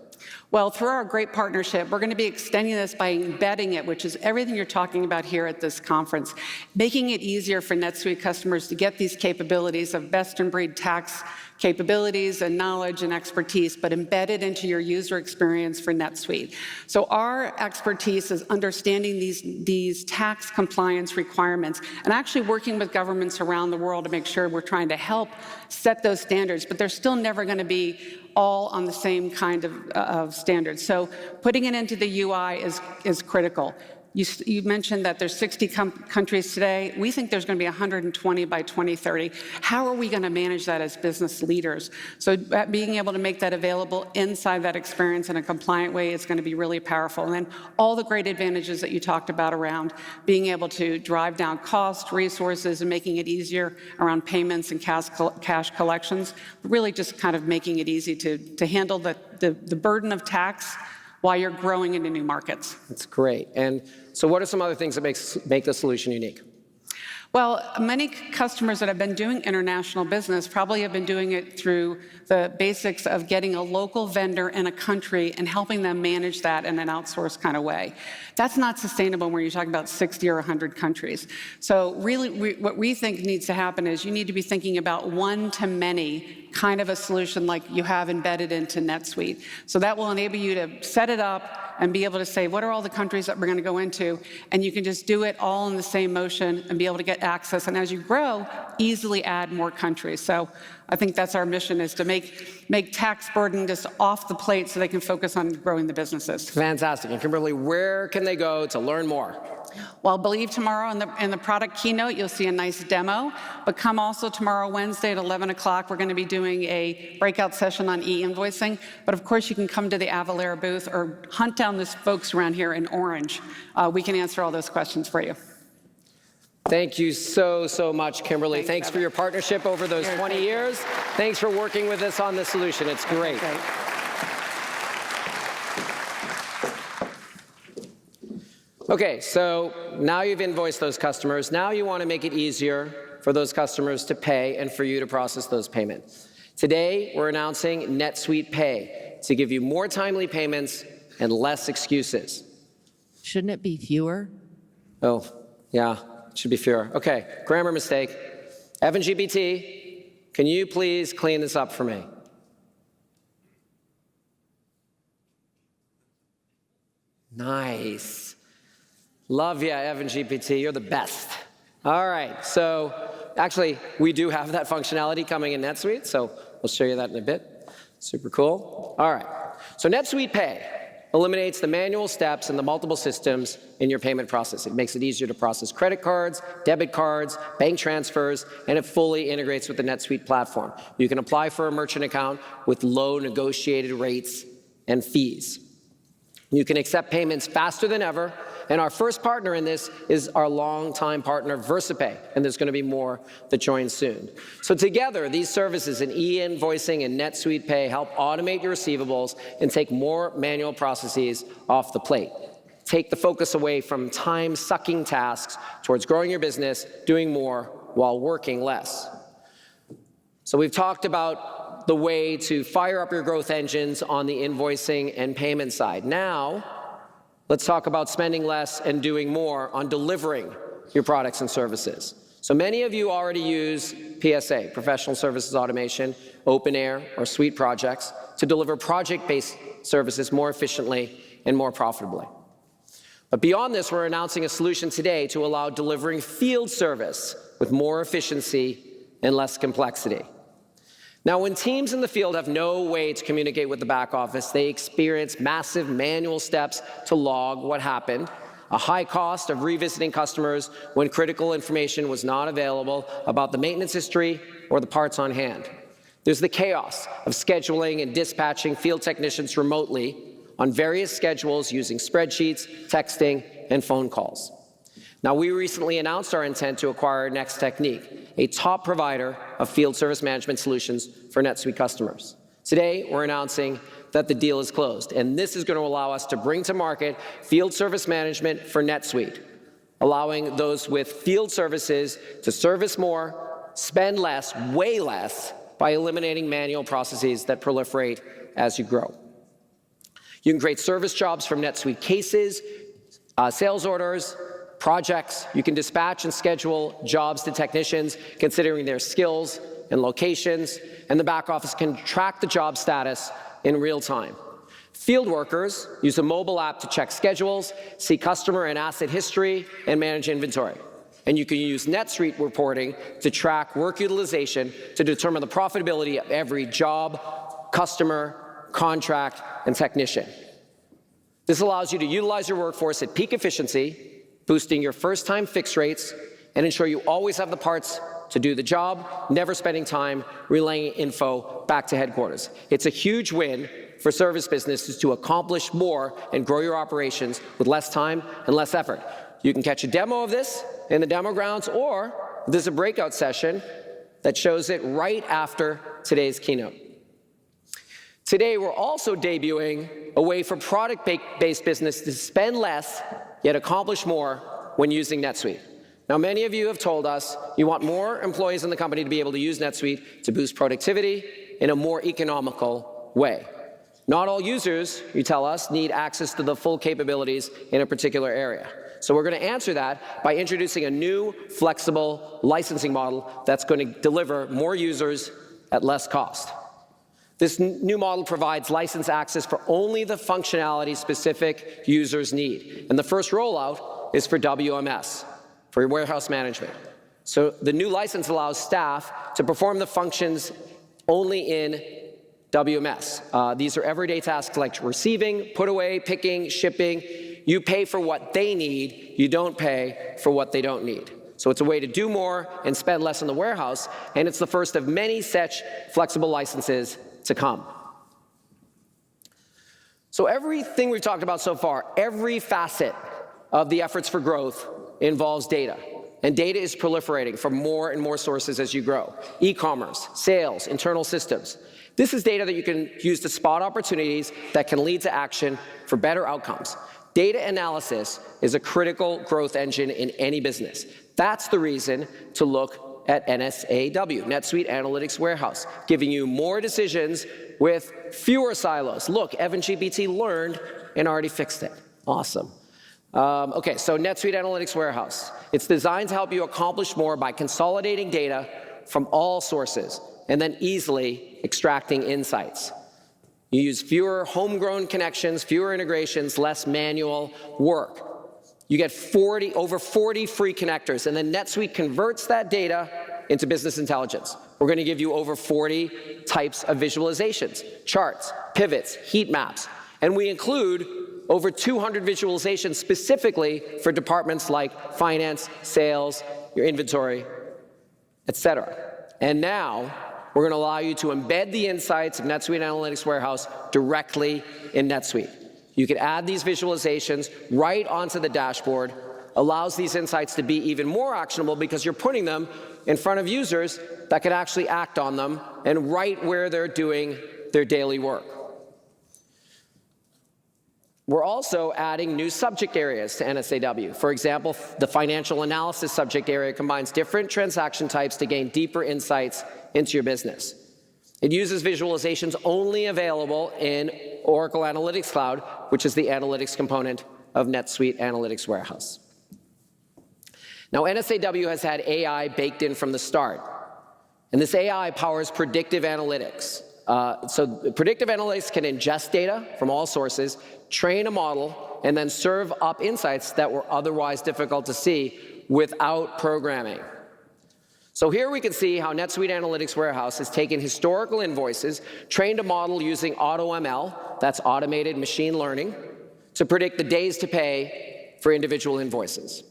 Well, through our great partnership, we're going to be extending this by embedding it, which is everything you're talking about here at this conference, making it easier for NetSuite customers to get these capabilities of best-in-breed tax capabilities and knowledge and expertise, but embedded into your user experience for NetSuite. So our expertise is understanding these tax compliance requirements and actually working with governments around the world to make sure we're trying to help set those standards, but they're still never going to be all on the same kind of standards. So putting it into the UI is critical. You mentioned that there's 60 countries today. We think there's going to be 120 by 2030. How are we going to manage that as business leaders? So being able to make that available inside that experience in a compliant way is going to be really powerful. And then all the great advantages that you talked about around being able to drive down cost, resources, and making it easier around payments and cash collections, really just kind of making it easy to handle the burden of tax while you're growing into new markets. That's great. And so what are some other things that make the solution unique? Well, many customers that have been doing international business probably have been doing it through the basics of getting a local vendor in a country and helping them manage that in an outsourced kind of way. That's not sustainable when you're talking about 60 or 100 countries. So really, what we think needs to happen is you need to be thinking about one-to-many kind of a solution like you have embedded into NetSuite. So that will enable you to set it up and be able to say, what are all the countries that we're going to go into? And you can just do it all in the same motion and be able to get access. And as you grow, easily add more countries. So I think that's our mission, is to make tax burden just off the plate so they can focus on growing the businesses. Fantastic. And Kimberly, where can they go to learn more? Well, I believe tomorrow in the product keynote, you'll see a nice demo. But come also tomorrow, Wednesday at 11 o'clock, we're going to be doing a breakout session on e-invoicing. But of course, you can come to the Avalara booth or hunt down the folks around here in orange. We can answer all those questions for you. Thank you so much, Kimberly. Thanks for your partnership over those 20 years. Thanks for working with us on this solution. It's great. Okay, so now you've invoiced those customers. Now you want to make it easier for those customers to pay and for you to process those payments. Today, we're announcing NetSuite Pay to give you more timely payments and less excuses. Shouldn't it be fewer? Oh, yeah, it should be fewer. Okay, grammar mistake. Evan GPT, can you please clean this up for me? Nice. Love ya, Evan GPT. You're the best. All right. So actually, we do have that functionality coming in NetSuite, so we'll show you that in a bit. Super cool. All right. So NetSuite Pay eliminates the manual steps and the multiple systems in your payment process. It makes it easier to process credit cards, debit cards, bank transfers, and it fully integrates with the NetSuite platform. You can apply for a merchant account with low negotiated rates and fees. You can accept payments faster than ever, and our first partner in this is our longtime partner, VersaPay, and there's going to be more that join soon. So together, these services in e-invoicing and NetSuite Pay help automate your receivables and take more manual processes off the plate. Take the focus away from time-sucking tasks towards growing your business, doing more while working less. So we've talked about the way to fire up your growth engines on the invoicing and payment side. Now, let's talk about spending less and doing more on delivering your products and services. So many of you already use PSA, Professional Services Automation, OpenAir, or Suite projects to deliver project-based services more efficiently and more profitably. But beyond this, we're announcing a solution today to allow delivering field service with more efficiency and less complexity. Now, when teams in the field have no way to communicate with the back office, they experience massive manual steps to log what happened, a high cost of revisiting customers when critical information was not available about the maintenance history or the parts on hand. There's the chaos of scheduling and dispatching field technicians remotely on various schedules using spreadsheets, texting, and phone calls. Now, we recently announced our intent to acquire Next Technique, a top provider of field service management solutions for NetSuite customers. Today, we're announcing that the deal is closed, and this is going to allow us to bring to market field service management for NetSuite, allowing those with field services to service more, spend less, way less, by eliminating manual processes that proliferate as you grow. You can create service jobs from NetSuite cases, sales orders, projects. You can dispatch and schedule jobs to technicians considering their skills and locations, and the back office can track the job status in real time. Field workers use a mobile app to check schedules, see customer and asset history, and manage inventory. And you can use NetSuite reporting to track work utilization to determine the profitability of every job, customer, contract, and technician. This allows you to utilize your workforce at peak efficiency, boosting your first-time fix rates, and ensure you always have the parts to do the job, never spending time relaying info back to headquarters. It's a huge win for service businesses to accomplish more and grow your operations with less time and less effort. You can catch a demo of this in the demo grounds, or there's a breakout session that shows it right after today's keynote. Today, we're also debuting a way for product-based business to spend less, yet accomplish more when using NetSuite. Now, many of you have told us you want more employees in the company to be able to use NetSuite to boost productivity in a more economical way. Not all users, you tell us, need access to the full capabilities in a particular area. So we're going to answer that by introducing a new, flexible licensing model that's going to deliver more users at less cost. This new model provides license access for only the functionality specific users need. And the first rollout is for WMS, for warehouse management. So the new license allows staff to perform the functions only in WMS. These are everyday tasks like receiving, put away, picking, shipping. You pay for what they need. You don't pay for what they don't need. So it's a way to do more and spend less in the warehouse, and it's the first of many such flexible licenses to come. So everything we've talked about so far, every facet of the efforts for growth involves data. And data is proliferating from more and more sources as you grow. E-commerce, sales, internal systems. This is data that you can use to spot opportunities that can lead to action for better outcomes. Data analysis is a critical growth engine in any business. That's the reason to look at NSAW, NetSuite Analytics Warehouse, giving you more decisions with fewer silos. Look, Evan GPT learned and already fixed it. Awesome. Okay, so NetSuite Analytics Warehouse. It's designed to help you accomplish more by consolidating data from all sources and then easily extracting insights. You use fewer homegrown connections, fewer integrations, less manual work. You get over 40 free connectors, and then NetSuite converts that data into business intelligence. We're going to give you over 40 types of visualizations, charts, pivots, heat maps, and we include over 200 visualizations specifically for departments like finance, sales, your inventory, etc. And now, we're going to allow you to embed the insights of NetSuite Analytics Warehouse directly in NetSuite. You can add these visualizations right onto the dashboard, allows these insights to be even more actionable because you're putting them in front of users that can actually act on them and right where they're doing their daily work. We're also adding new subject areas to NSAW. For example, the financial analysis subject area combines different transaction types to gain deeper insights into your business. It uses visualizations only available in Oracle Analytics Cloud, which is the analytics component of NetSuite Analytics Warehouse. Now, NSAW has had AI baked in from the start, and this AI powers predictive analytics. So predictive analytics can ingest data from all sources, train a model, and then serve up insights that were otherwise difficult to see without programming. So here we can see how NetSuite Analytics Warehouse has taken historical invoices, trained a model using AutoML, that's automated machine learning, to predict the days to pay for individual invoices.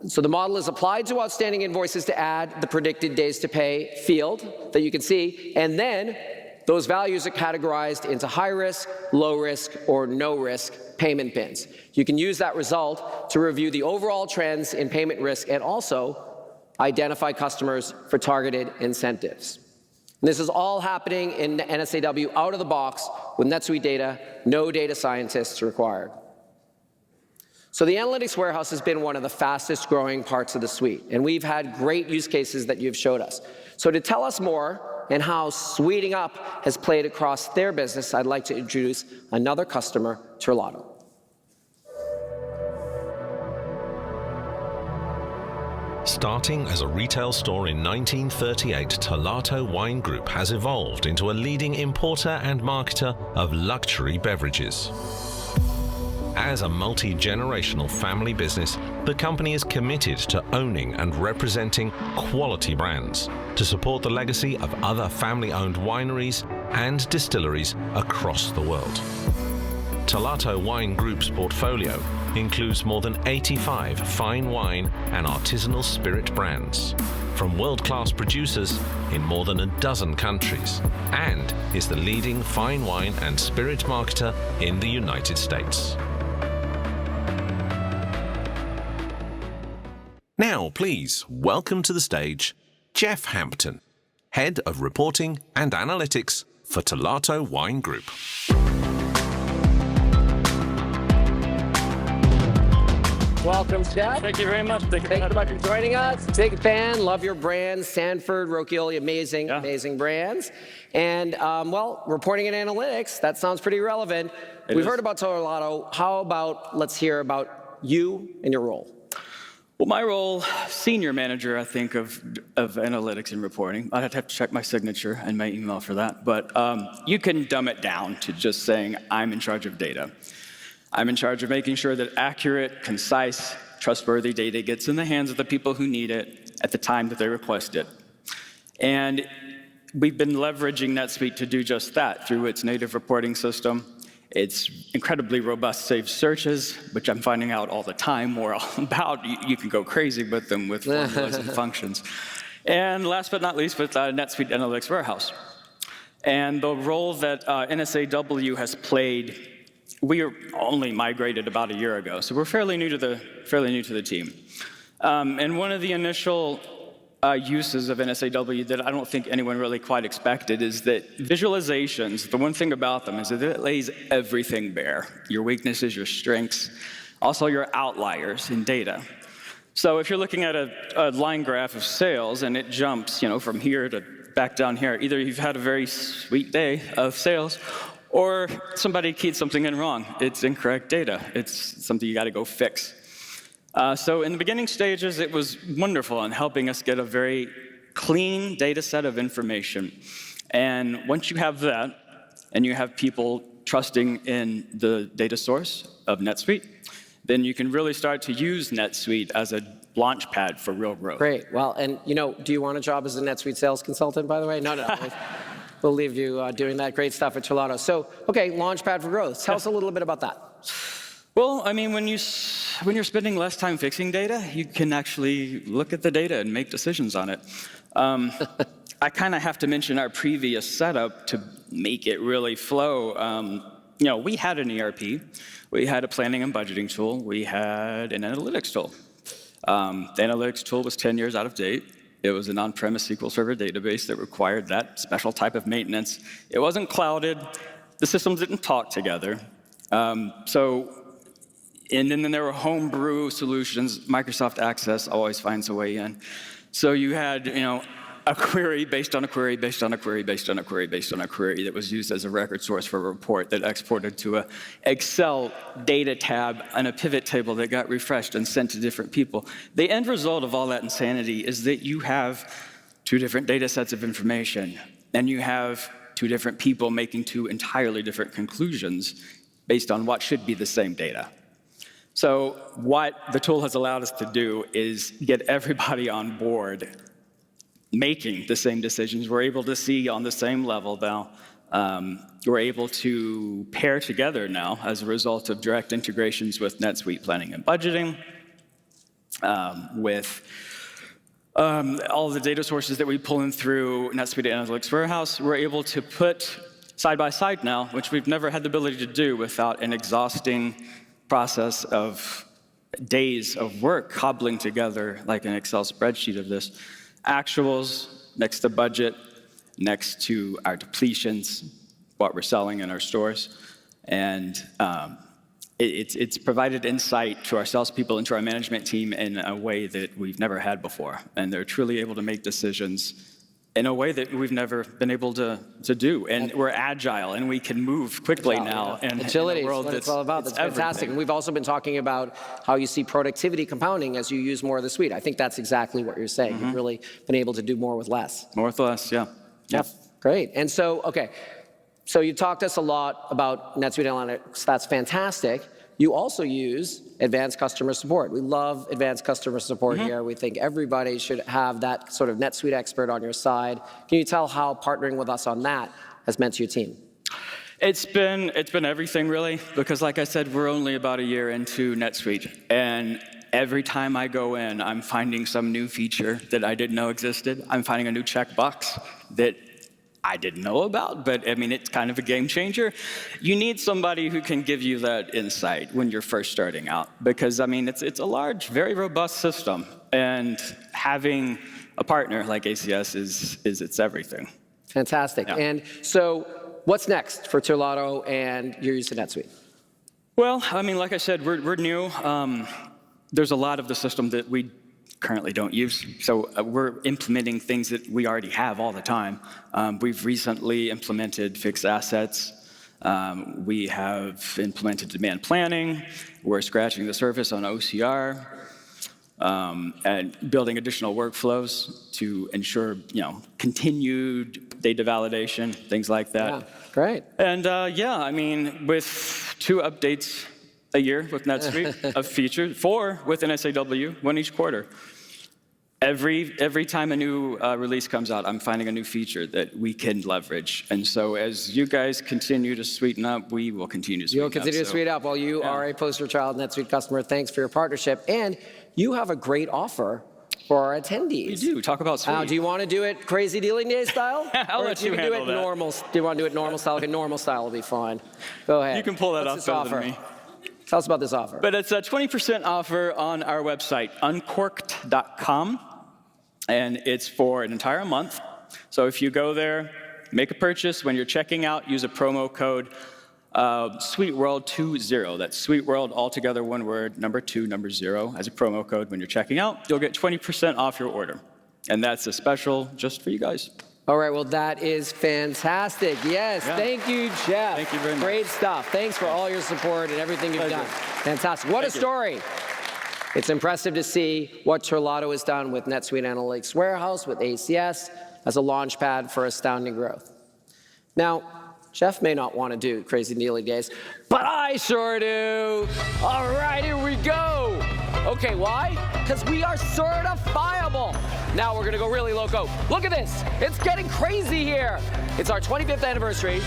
So the model is applied to outstanding invoices to add the predicted days to pay field that you can see, and then those values are categorized into high risk, low risk, or no risk payment bins. You can use that result to review the overall trends in payment risk and also identify customers for targeted incentives. And this is all happening in NSAW out of the box with NetSuite data, no data scientists required. So the Analytics Warehouse has been one of the fastest growing parts of the suite, and we've had great use cases that you've showed us. So to tell us more and how SuiteUP has played across their business, I'd like to introduce another customer, Tato. Starting as a retail store in 1938, Tato Wine Group has evolved into a leading importer and marketer of luxury beverages. As a multi-generational family business, the company is committed to owning and representing quality brands to support the legacy of other family-owned wineries and distilleries across the world. Tato Wine Group's portfolio includes more than 85 fine wine and artisanal spirit brands from world-class producers in more than a dozen countries, and is the leading fine wine and spirit marketer in the United States. Now, please welcome to the stage Jeff Hampton, Head of Reporting and Analytics for Tato Wine Group. Welcome, Jeff. Thank you very much. Thank you so much for joining us. Big fan, love your brands, Sanford, Rokioli, amazing brands. And, well, reporting and analytics, that sounds pretty relevant. We've heard about Tato. How about, let's hear about you and your role. Well, my role, senior manager, I think, of analytics and reporting. I'd have to check my signature and my email for that. But you can dumb it down to just saying, I'm in charge of data. I'm in charge of making sure that accurate, concise, trustworthy data gets in the hands of the people who need it at the time that they request it. And we've been leveraging NetSuite to do just that through its native reporting system. It's incredibly robust saved searches, which I'm finding out all the time more about. You can go crazy with them with formulas and functions. And last but not least, with NetSuite Analytics Warehouse. And the role that NSAW has played, we are only migrated about a year ago, so we're fairly new to the team. And one of the initial uses of NSAW that I don't think anyone really quite expected is that visualizations, the one thing about them is that it lays everything bare. Your weaknesses, your strengths, also your outliers in data. So if you're looking at a line graph of sales and it jumps, from here to back down here, either you've had a very sweet day of sales or somebody keyed something in wrong. It's incorrect data. It's something you got to go fix. So in the beginning stages, it was wonderful in helping us get a very clean data set of information. And once you have that, and you have people trusting in the data source of NetSuite, then you can really start to use NetSuite as a launch pad for real growth. Great. Well, and do you want a job as a NetSuite sales consultant, by the way? No. We'll leave you doing that great stuff at Tato. So, okay, launch pad for growth. Tell us a little bit about that. Well, I mean, when you're spending less time fixing data, you can actually look at the data and make decisions on it. I kind of have to mention our previous setup to make it really flow. We had an ERP, we had a planning and budgeting tool, we had an analytics tool. The analytics tool was 10 years out of date. It was an on-premise SQL Server database that required that special type of maintenance. It wasn't clouded. The systems didn't talk together. And then there were homebrew solutions. Microsoft Access always finds a way in. So you had, a query based on a query, based on a query, based on a query, based on a query that was used as a record source for a report that exported to a Excel data tab and a pivot table that got refreshed and sent to different people. The end result of all that insanity is that you have two different data sets of information, and you have two different people making two entirely different conclusions based on what should be the same data. So what the tool has allowed us to do is get everybody on board making the same decisions. We're able to see on the same level now. We're able to pair together now as a result of direct integrations with NetSuite planning and budgeting, with all the data sources that we pull in through NetSuite Analytics Warehouse. We're able to put side by side now, which we've never had the ability to do without an exhausting process of days of work cobbling together like an Excel spreadsheet of this. Actuals next to budget, next to our depletions, what we're selling in our stores. And it's provided insight to our salespeople and to our management team in a way that we've never had before. And they're truly able to make decisions in a way that we've never been able to do. And we're agile, and we can move quickly now. And agility is what it's all about. That's fantastic. And we've also been talking about how you see productivity compounding as you use more of the suite. I think that's exactly what you're saying. You've really been able to do more with less. More with less, yeah. Yep. Great. And so, okay, so you talked to us a lot about NetSuite Analytics. That's fantastic. You also use advanced customer support. We love advanced customer support here. We think everybody should have that sort of NetSuite expert on your side. Can you tell how partnering with us on that has meant to your team? It's been everything, really, because like I said, we're only about a year into NetSuite. And every time I go in, I'm finding some new feature that I didn't know existed. I'm finding a new checkbox that I didn't know about, but I mean, it's kind of a game changer. You need somebody who can give you that insight when you're first starting out, because I mean, it's a large, very robust system, and having a partner like ACS is it's everything. Fantastic. Yeah. And so what's next for Tato and your use of NetSuite? Well, I mean, like I said, we're new. There's a lot of the system that we currently don't use. So we're implementing things that we already have all the time. We've recently implemented fixed assets. We have implemented demand planning. We're scratching the surface on OCR and building additional workflows to ensure, continued data validation, things like that. Yeah, great. And I mean, with 2 updates a year with NetSuite of features, 4 with an SAW, 1 each quarter. Every time a new release comes out, I'm finding a new feature that we can leverage. And so as you guys continue to sweeten up, we will continue to sweeten up. You'll continue to sweeten up. Well, you are a poster child NetSuite customer. Thanks for your partnership. And you have a great offer for our attendees. We do. Talk about Suite. Do you want to do it crazy dealing day style? I'll let you handle that. Normal. Do you want to do it normal style? Like a normal style will be fine. Go ahead. You can pull that off better than me. Tell us about this offer. But it's a 20% offer on our website, uncorked.com, and it's for an entire month. So if you go there, make a purchase. When you're checking out, use a promo code SuiteWorld20. That's SuiteWorld altogether, one word, number 2, number 0 as a promo code. When you're checking out, you'll get 20% off your order. And that's a special just for you guys. All right, well, that is fantastic. Yes, Thank you, Jeff. Thank you very much. Great stuff. Thanks for all your support and everything you've done. Fantastic. What a story. It's impressive to see what Tato has done with NetSuite Analytics Warehouse, with ACS, as a launch pad for astounding growth. Now, Jeff may not want to do crazy kneeling days, but I sure do. All right, here we go. Okay, why? Because we are certifiable. Now we're gonna go really loco. Look at this, it's getting crazy here. It's our 25th anniversary,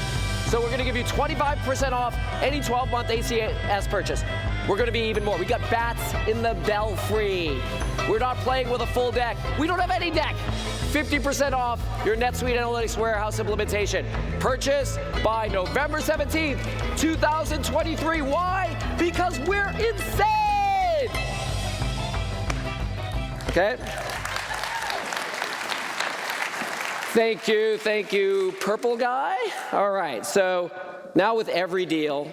so we're gonna give you 25% off any 12-month ACS purchase. We're gonna be even more. We got bats in the belfry. We're not playing with a full deck. We don't have any deck. 50% off your NetSuite Analytics Warehouse implementation. Purchase by November 17th, 2023. Why? Because we're insane. Okay? Thank you, purple guy. All right, so now with every deal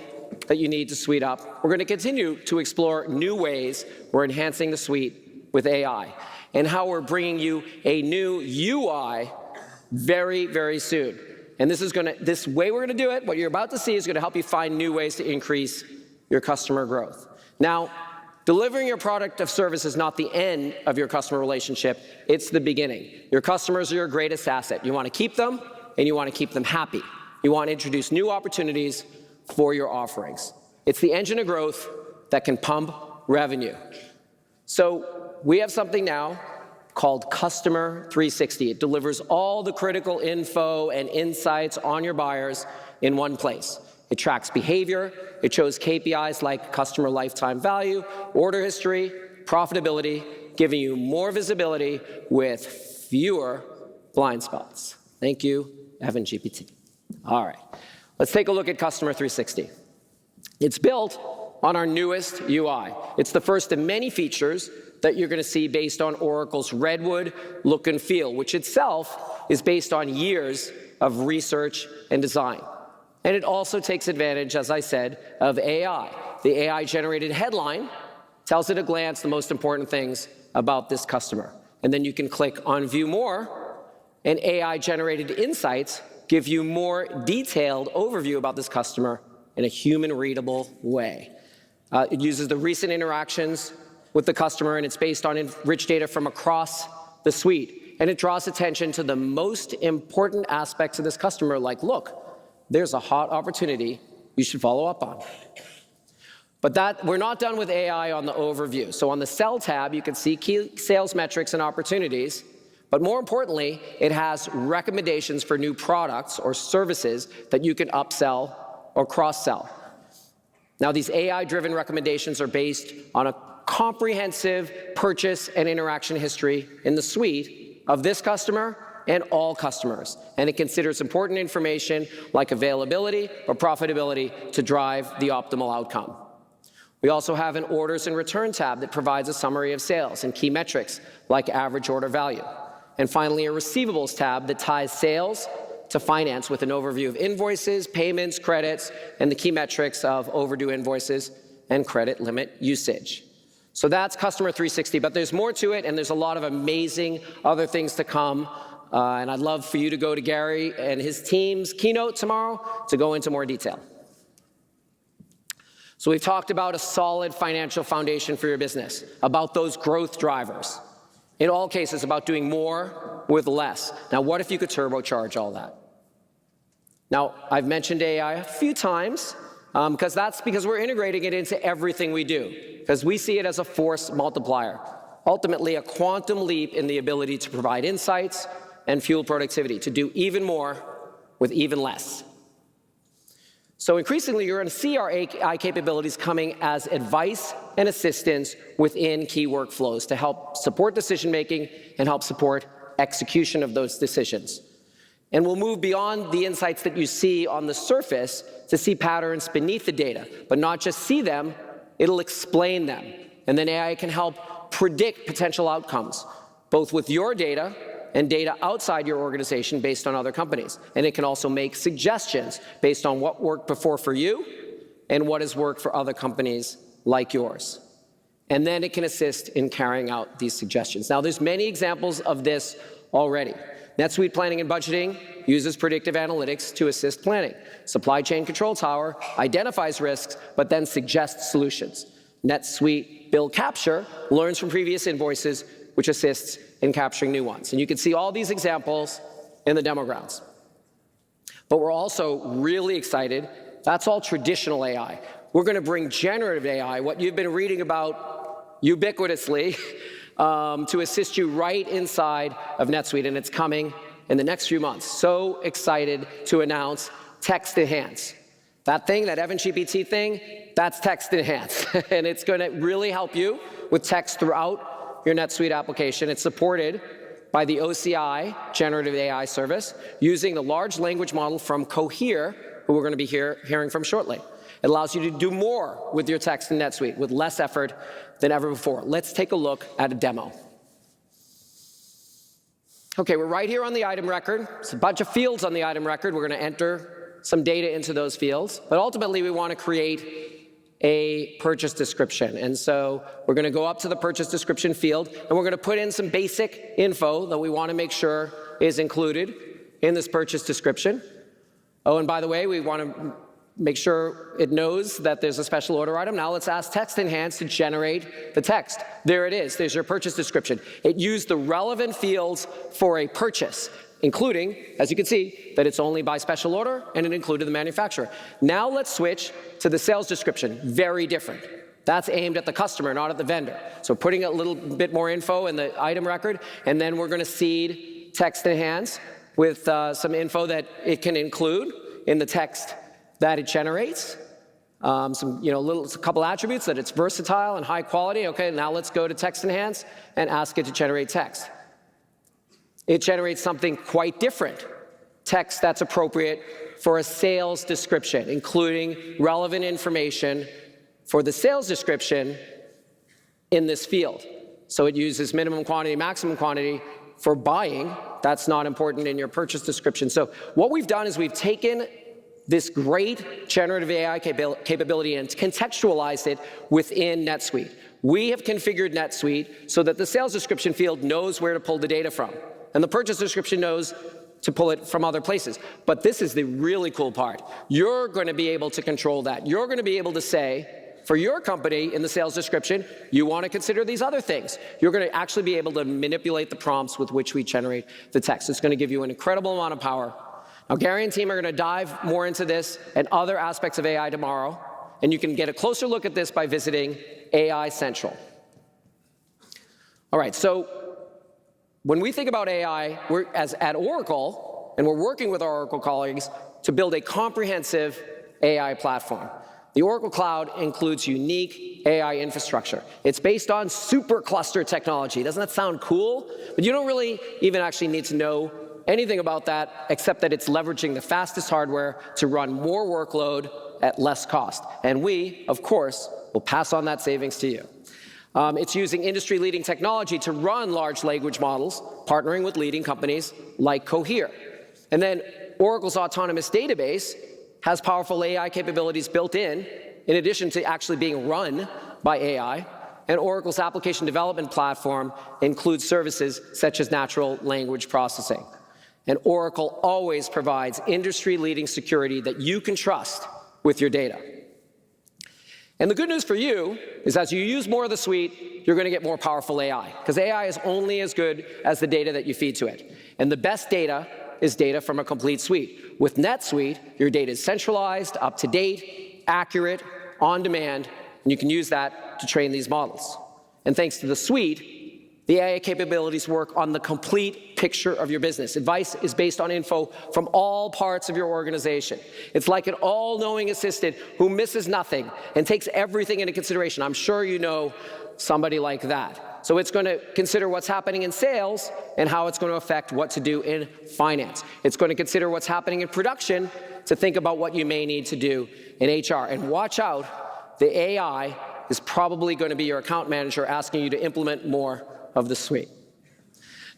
that you need to SuiteUP, we're going to continue to explore new ways we're enhancing the suite with AI and how we're bringing you a new UI very, very soon. And this way we're going to do it, what you're about to see is going to help you find new ways to increase your customer growth. Now, delivering your product or service is not the end of your customer relationship, it's the beginning. Your customers are your greatest asset. You want to keep them, and you want to keep them happy. You want to introduce new opportunities for your offerings. It's the engine of growth that can pump revenue. So we have something now called Customer 360. It delivers all the critical info and insights on your buyers in one place. It tracks behavior, it shows KPIs like customer lifetime value, order history, profitability, giving you more visibility with fewer blind spots. Thank you, Evan GPT. All right, let's take a look at Customer 360. It's built on our newest UI. It's the first of many features that you're gonna see based on Oracle's Redwood look and feel, which itself is based on years of research and design. And it also takes advantage, as I said, of AI. The AI-generated headline tells at a glance the most important things about this customer. And then you can click on View More, and AI-generated insights give you more detailed overview about this customer in a human-readable way. It uses the recent interactions with the customer, and it's based on rich data from across the suite. And it draws attention to the most important aspects of this customer, like, look, there's a hot opportunity you should follow up on. But we're not done with AI on the overview. So on the Sell tab, you can see key sales metrics and opportunities, but more importantly, it has recommendations for new products or services that you can upsell or cross-sell. Now, these AI-driven recommendations are based on a comprehensive purchase and interaction history in the suite of this customer and all customers. And it considers important information like availability or profitability to drive the optimal outcome. We also have an Orders and Return tab that provides a summary of sales and key metrics like average order value. And finally, a Receivables tab that ties sales to finance with an overview of invoices, payments, credits, and the key metrics of overdue invoices and credit limit usage. So that's Customer 360, but there's more to it, and there's a lot of amazing other things to come. And I'd love for you to go to Gary and his team's keynote tomorrow to go into more detail. So we've talked about a solid financial foundation for your business, about those growth drivers. In all cases, about doing more with less. Now, what if you could turbocharge all that? Now, I've mentioned AI a few times, because we're integrating it into everything we do, because we see it as a force multiplier, ultimately a quantum leap in the ability to provide insights and fuel productivity, to do even more with even less. So increasingly, you're going to see our AI capabilities coming as advice and assistance within key workflows to help support decision-making and help support execution of those decisions. And we'll move beyond the insights that you see on the surface to see patterns beneath the data, but not just see them, it'll explain them. And then AI can help predict potential outcomes, both with your data and data outside your organization based on other companies. And it can also make suggestions based on what worked before for you and what has worked for other companies like yours. And then it can assist in carrying out these suggestions. Now, there's many examples of this already. NetSuite Planning and Budgeting uses predictive analytics to assist planning. Supply Chain Control Tower identifies risks, but then suggests solutions. NetSuite Bill Capture learns from previous invoices, which assists in capturing new ones. And you can see all these examples in the demo grounds. But we're also really excited. That's all traditional AI. We're going to bring generative AI, what you've been reading about ubiquitously, to assist you right inside of NetSuite, and it's coming in the next few months. So excited to announce Text Enhance. That thing, that Evan GPT thing, that's Text Enhance, and it's going to really help you with text throughout your NetSuite application. It's supported by the OCI Generative AI service using the large language model from Cohere, who we're going to be hearing from shortly. It allows you to do more with your text in NetSuite with less effort than ever before. Let's take a look at a demo. Okay, we're right here on the item record. It's a bunch of fields on the item record. We're going to enter some data into those fields. But ultimately, we want to create a purchase description. And so we're going to go up to the purchase description field, and we're going to put in some basic info that we want to make sure is included in this purchase description. Oh, and by the way, we want to make sure it knows that there's a special order item. Now let's ask Text Enhance to generate the text. There it is. There's your purchase description. It used the relevant fields for a purchase, including, as you can see, that it's only by special order, and it included the manufacturer. Now let's switch to the sales description. Very different. That's aimed at the customer, not at the vendor. So putting a little bit more info in the item record, and then we're going to seed Text Enhance with some info that it can include in the text that it generates. A couple attributes, that it's versatile and high quality. Okay, now let's go to Text Enhance and ask it to generate text. It generates something quite different, text that's appropriate for a sales description, including relevant information for the sales description in this field. So it uses minimum quantity, maximum quantity for buying. That's not important in your purchase description. So what we've done is we've taken this great generative AI capability and contextualized it within NetSuite. We have configured NetSuite so that the sales description field knows where to pull the data from, and the purchase description knows to pull it from other places. But this is the really cool part. You're going to be able to control that. You're going to be able to say, for your company in the sales description, you want to consider these other things. You're going to actually be able to manipulate the prompts with which we generate the text. It's going to give you an incredible amount of power. Now, Gary and team are going to dive more into this and other aspects of AI tomorrow, and you can get a closer look at this by visiting AI Central. All right, so when we think about AI, we're at Oracle, and we're working with our Oracle colleagues to build a comprehensive AI platform. The Oracle Cloud includes unique AI infrastructure. It's based on supercluster technology. Doesn't that sound cool? But you don't really even actually need to know anything about that, except that it's leveraging the fastest hardware to run more workload at less cost. And we, of course, will pass on that savings to you. It's using industry-leading technology to run large language models, partnering with leading companies like Cohere. And then Oracle's Autonomous Database has powerful AI capabilities built in addition to actually being run by AI. And Oracle's application development platform includes services such as natural language processing. And Oracle always provides industry-leading security that you can trust with your data. And the good news for you is as you use more of the suite, you're going to get more powerful AI, because AI is only as good as the data that you feed to it. And the best data is data from a complete suite. With NetSuite, your data is centralized, up-to-date, accurate, on demand, and you can use that to train these models. And thanks to the suite, the AI capabilities work on the complete picture of your business. Advice is based on info from all parts of your organization. It's like an all-knowing assistant who misses nothing and takes everything into consideration. I'm sure you know somebody like that. So it's going to consider what's happening in sales and how it's going to affect what to do in finance. It's going to consider what's happening in production to think about what you may need to do in HR. And watch out, the AI is probably going to be your account manager asking you to implement more of the suite.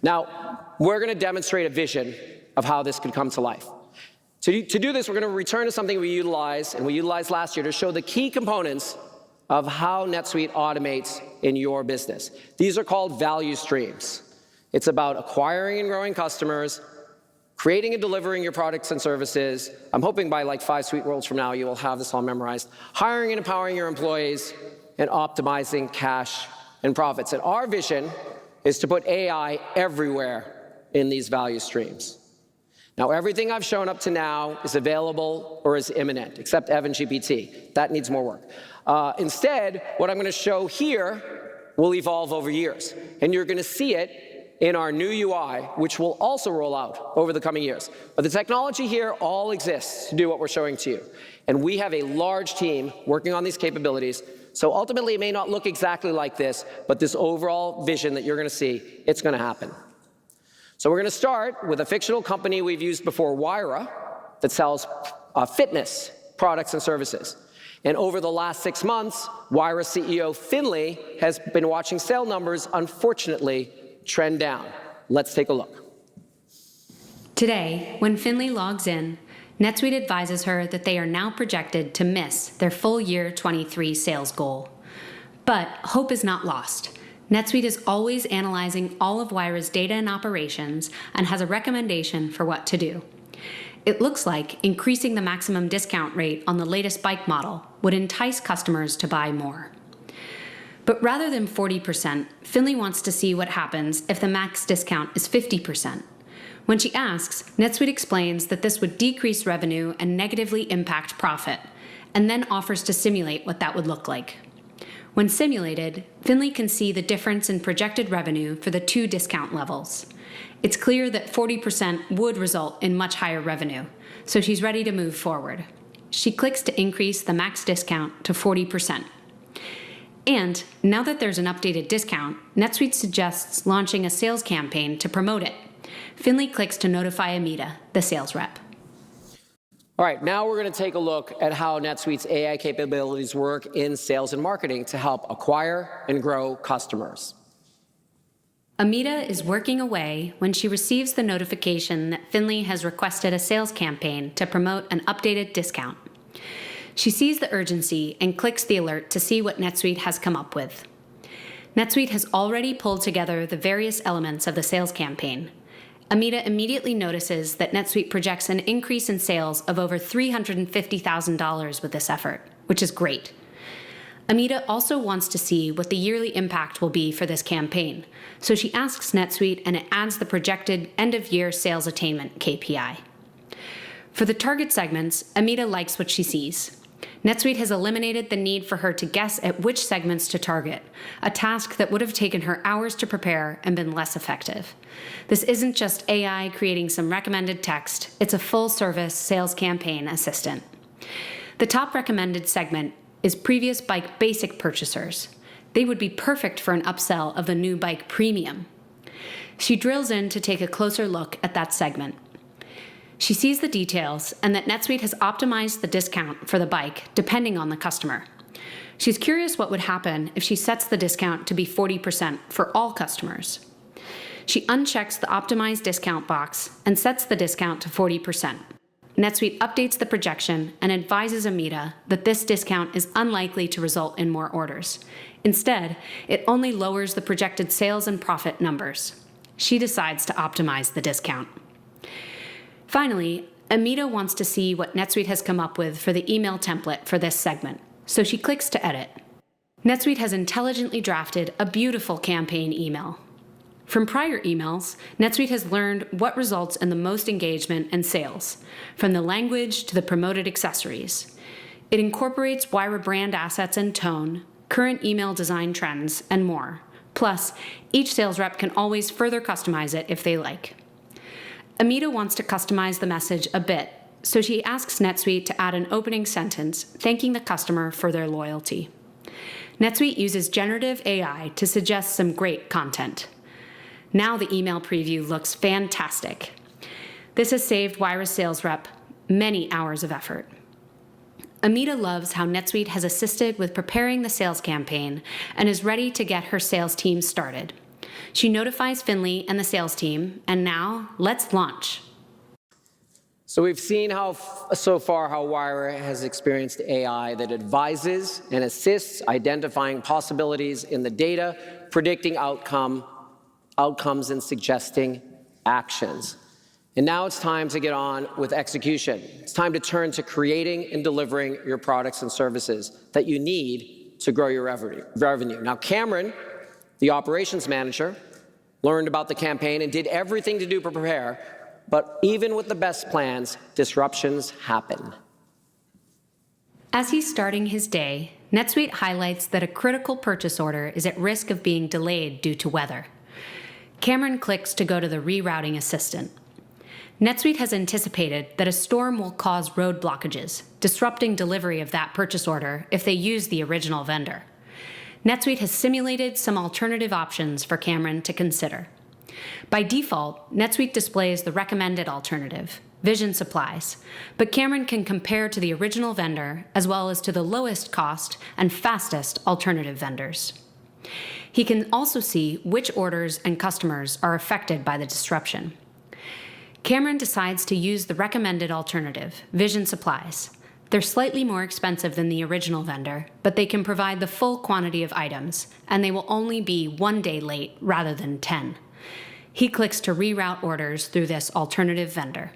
Now, we're going to demonstrate a vision of how this could come to life. To do this, we're going to return to something we utilized last year to show the key components of how NetSuite automates in your business. These are called value streams. It's about acquiring and growing customers, creating and delivering your products and services. I'm hoping by like 5 SuiteWorlds from now, you will have this all memorized. Hiring and empowering your employees, and optimizing cash and profits. And our vision is to put AI everywhere in these value streams. Now, everything I've shown up to now is available or is imminent, except Evan GPT. That needs more work. Instead, what I'm going to show here will evolve over years, and you're going to see it in our new UI, which will also roll out over the coming years. But the technology here all exists to do what we're showing to you. And we have a large team working on these capabilities. So ultimately, it may not look exactly like this, but this overall vision that you're going to see, it's going to happen. So we're going to start with a fictional company we've used before, Wyra, that sells fitness products and services. And over the last 6 months, Wyra CEO Finley has been watching sale numbers, unfortunately, trend down. Let's take a look. Today, when Finley logs in, NetSuite advises her that they are now projected to miss their full year 23 sales goal. But hope is not lost. NetSuite is always analyzing all of Wyra's data and operations and has a recommendation for what to do. It looks like increasing the maximum discount rate on the latest bike model would entice customers to buy more. But rather than 40%, Finley wants to see what happens if the max discount is 50%. When she asks, NetSuite explains that this would decrease revenue and negatively impact profit, and then offers to simulate what that would look like. When simulated, Finley can see the difference in projected revenue for the two discount levels. It's clear that 40% would result in much higher revenue, so she's ready to move forward. She clicks to increase the max discount to 40%. And now that there's an updated discount, NetSuite suggests launching a sales campaign to promote it. Finley clicks to notify Amita, the sales rep. All right, now we're going to take a look at how NetSuite's AI capabilities work in sales and marketing to help acquire and grow customers. Amita is working away when she receives the notification that Finley has requested a sales campaign to promote an updated discount. She sees the urgency and clicks the alert to see what NetSuite has come up with. NetSuite has already pulled together the various elements of the sales campaign. Amita immediately notices that NetSuite projects an increase in sales of over $350,000 with this effort, which is great. Amita also wants to see what the yearly impact will be for this campaign, so she asks NetSuite and it adds the projected end-of-year sales attainment KPI. For the target segments, Amita likes what she sees. NetSuite has eliminated the need for her to guess at which segments to target, a task that would have taken her hours to prepare and been less effective. This isn't just AI creating some recommended text, it's a full-service sales campaign assistant. The top recommended segment is previous bike basic purchasers. They would be perfect for an upsell of the new bike premium. She drills in to take a closer look at that segment. She sees the details and that NetSuite has optimized the discount for the bike depending on the customer. She's curious what would happen if she sets the discount to be 40% for all customers. She unchecks the optimized discount box and sets the discount to 40%. NetSuite updates the projection and advises Amita that this discount is unlikely to result in more orders. Instead, it only lowers the projected sales and profit numbers. She decides to optimize the discount. Finally, Amita wants to see what NetSuite has come up with for the email template for this segment, so she clicks to edit. NetSuite has intelligently drafted a beautiful campaign email. From prior emails, NetSuite has learned what results in the most engagement and sales, from the language to the promoted accessories. It incorporates Wyra brand assets and tone, current email design trends, and more. Plus, each sales rep can always further customize it if they like. Amita wants to customize the message a bit, so she asks NetSuite to add an opening sentence thanking the customer for their loyalty. NetSuite uses generative AI to suggest some great content. Now the email preview looks fantastic. This has saved Wyra's sales rep many hours of effort. Amita loves how NetSuite has assisted with preparing the sales campaign and is ready to get her sales team started. She notifies Finley and the sales team, and now let's launch. So we've seen so far how Wyra has experienced AI that advises and assists identifying possibilities in the data, predicting outcomes, and suggesting actions. And now it's time to get on with execution. It's time to turn to creating and delivering your products and services that you need to grow your revenue. Now, Cameron, the operations manager, learned about the campaign and did everything to prepare, But even with the best plans, disruptions happen. As he's starting his day, NetSuite highlights that a critical purchase order is at risk of being delayed due to weather. Cameron clicks to go to the rerouting assistant. NetSuite has anticipated that a storm will cause road blockages, disrupting delivery of that purchase order if they use the original vendor. NetSuite has simulated some alternative options for Cameron to consider. By default, NetSuite displays the recommended alternative, Vision Supplies, but Cameron can compare to the original vendor as well as to the lowest cost and fastest alternative vendors. He can also see which orders and customers are affected by the disruption. Cameron decides to use the recommended alternative, Vision Supplies. They're slightly more expensive than the original vendor, but they can provide the full quantity of items, and they will only be 1 day late rather than 10. He clicks to reroute orders through this alternative vendor.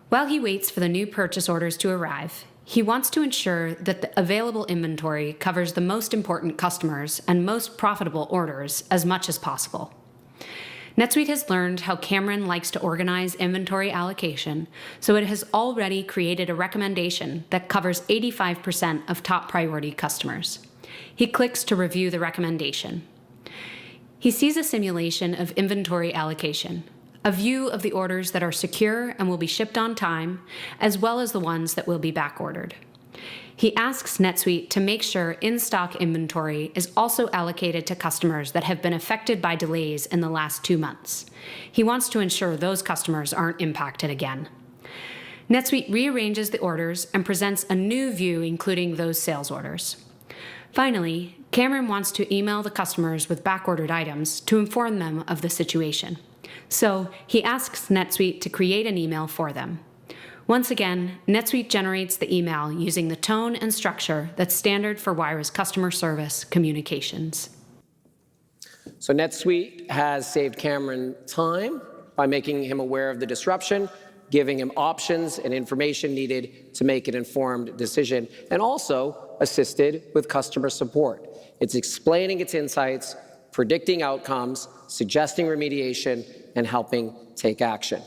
While he waits for the new purchase orders to arrive, he wants to ensure that the available inventory covers the most important customers and most profitable orders as much as possible. NetSuite has learned how Cameron likes to organize inventory allocation, so it has already created a recommendation that covers 85% of top priority customers. He clicks to review the recommendation. He sees a simulation of inventory allocation, a view of the orders that are secure and will be shipped on time, as well as the ones that will be backordered. He asks NetSuite to make sure in-stock inventory is also allocated to customers that have been affected by delays in the last 2 months. He wants to ensure those customers aren't impacted again. NetSuite rearranges the orders and presents a new view including those sales orders. Finally, Cameron wants to email the customers with backordered items to inform them of the situation. So he asks NetSuite to create an email for them. Once again, NetSuite generates the email using the tone and structure that's standard for Wyra's customer service communications. So NetSuite has saved Cameron time by making him aware of the disruption, giving him options and information needed to make an informed decision, and also assisted with customer support. It's explaining its insights, predicting outcomes, suggesting remediation, and helping take action.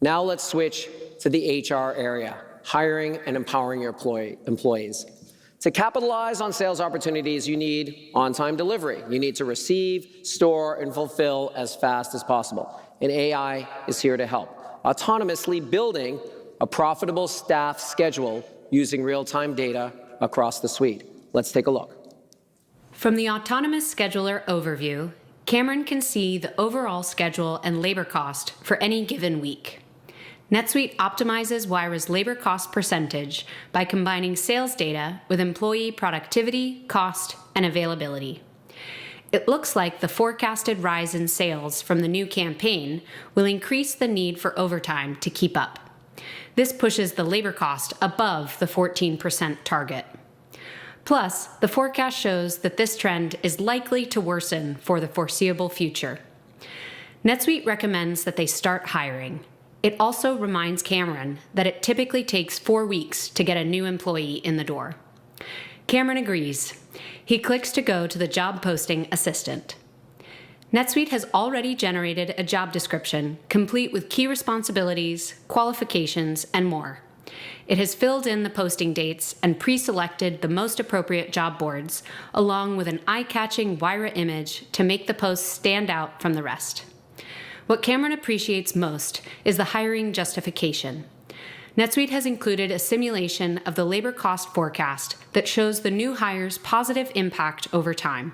Now let's switch to the HR area, hiring and empowering your employees. To capitalize on sales opportunities, you need on-time delivery. You need to receive, store, and fulfill as fast as possible. And AI is here to help, autonomously building a profitable staff schedule using real-time data across the suite. Let's take a look. From the Autonomous Scheduler overview, Cameron can see the overall schedule and labor cost for any given week. NetSuite optimizes Wyra's labor cost percentage by combining sales data with employee productivity, cost, and availability. It looks like the forecasted rise in sales from the new campaign will increase the need for overtime to keep up. This pushes the labor cost above the 14% target. Plus, the forecast shows that this trend is likely to worsen for the foreseeable future. NetSuite recommends that they start hiring. It also reminds Cameron that it typically takes 4 weeks to get a new employee in the door. Cameron agrees. He clicks to go to the job posting assistant. NetSuite has already generated a job description complete with key responsibilities, qualifications, and more. It has filled in the posting dates and pre-selected the most appropriate job boards, along with an eye-catching Wyra image to make the post stand out from the rest. What Cameron appreciates most is the hiring justification. NetSuite has included a simulation of the labor cost forecast that shows the new hire's positive impact over time.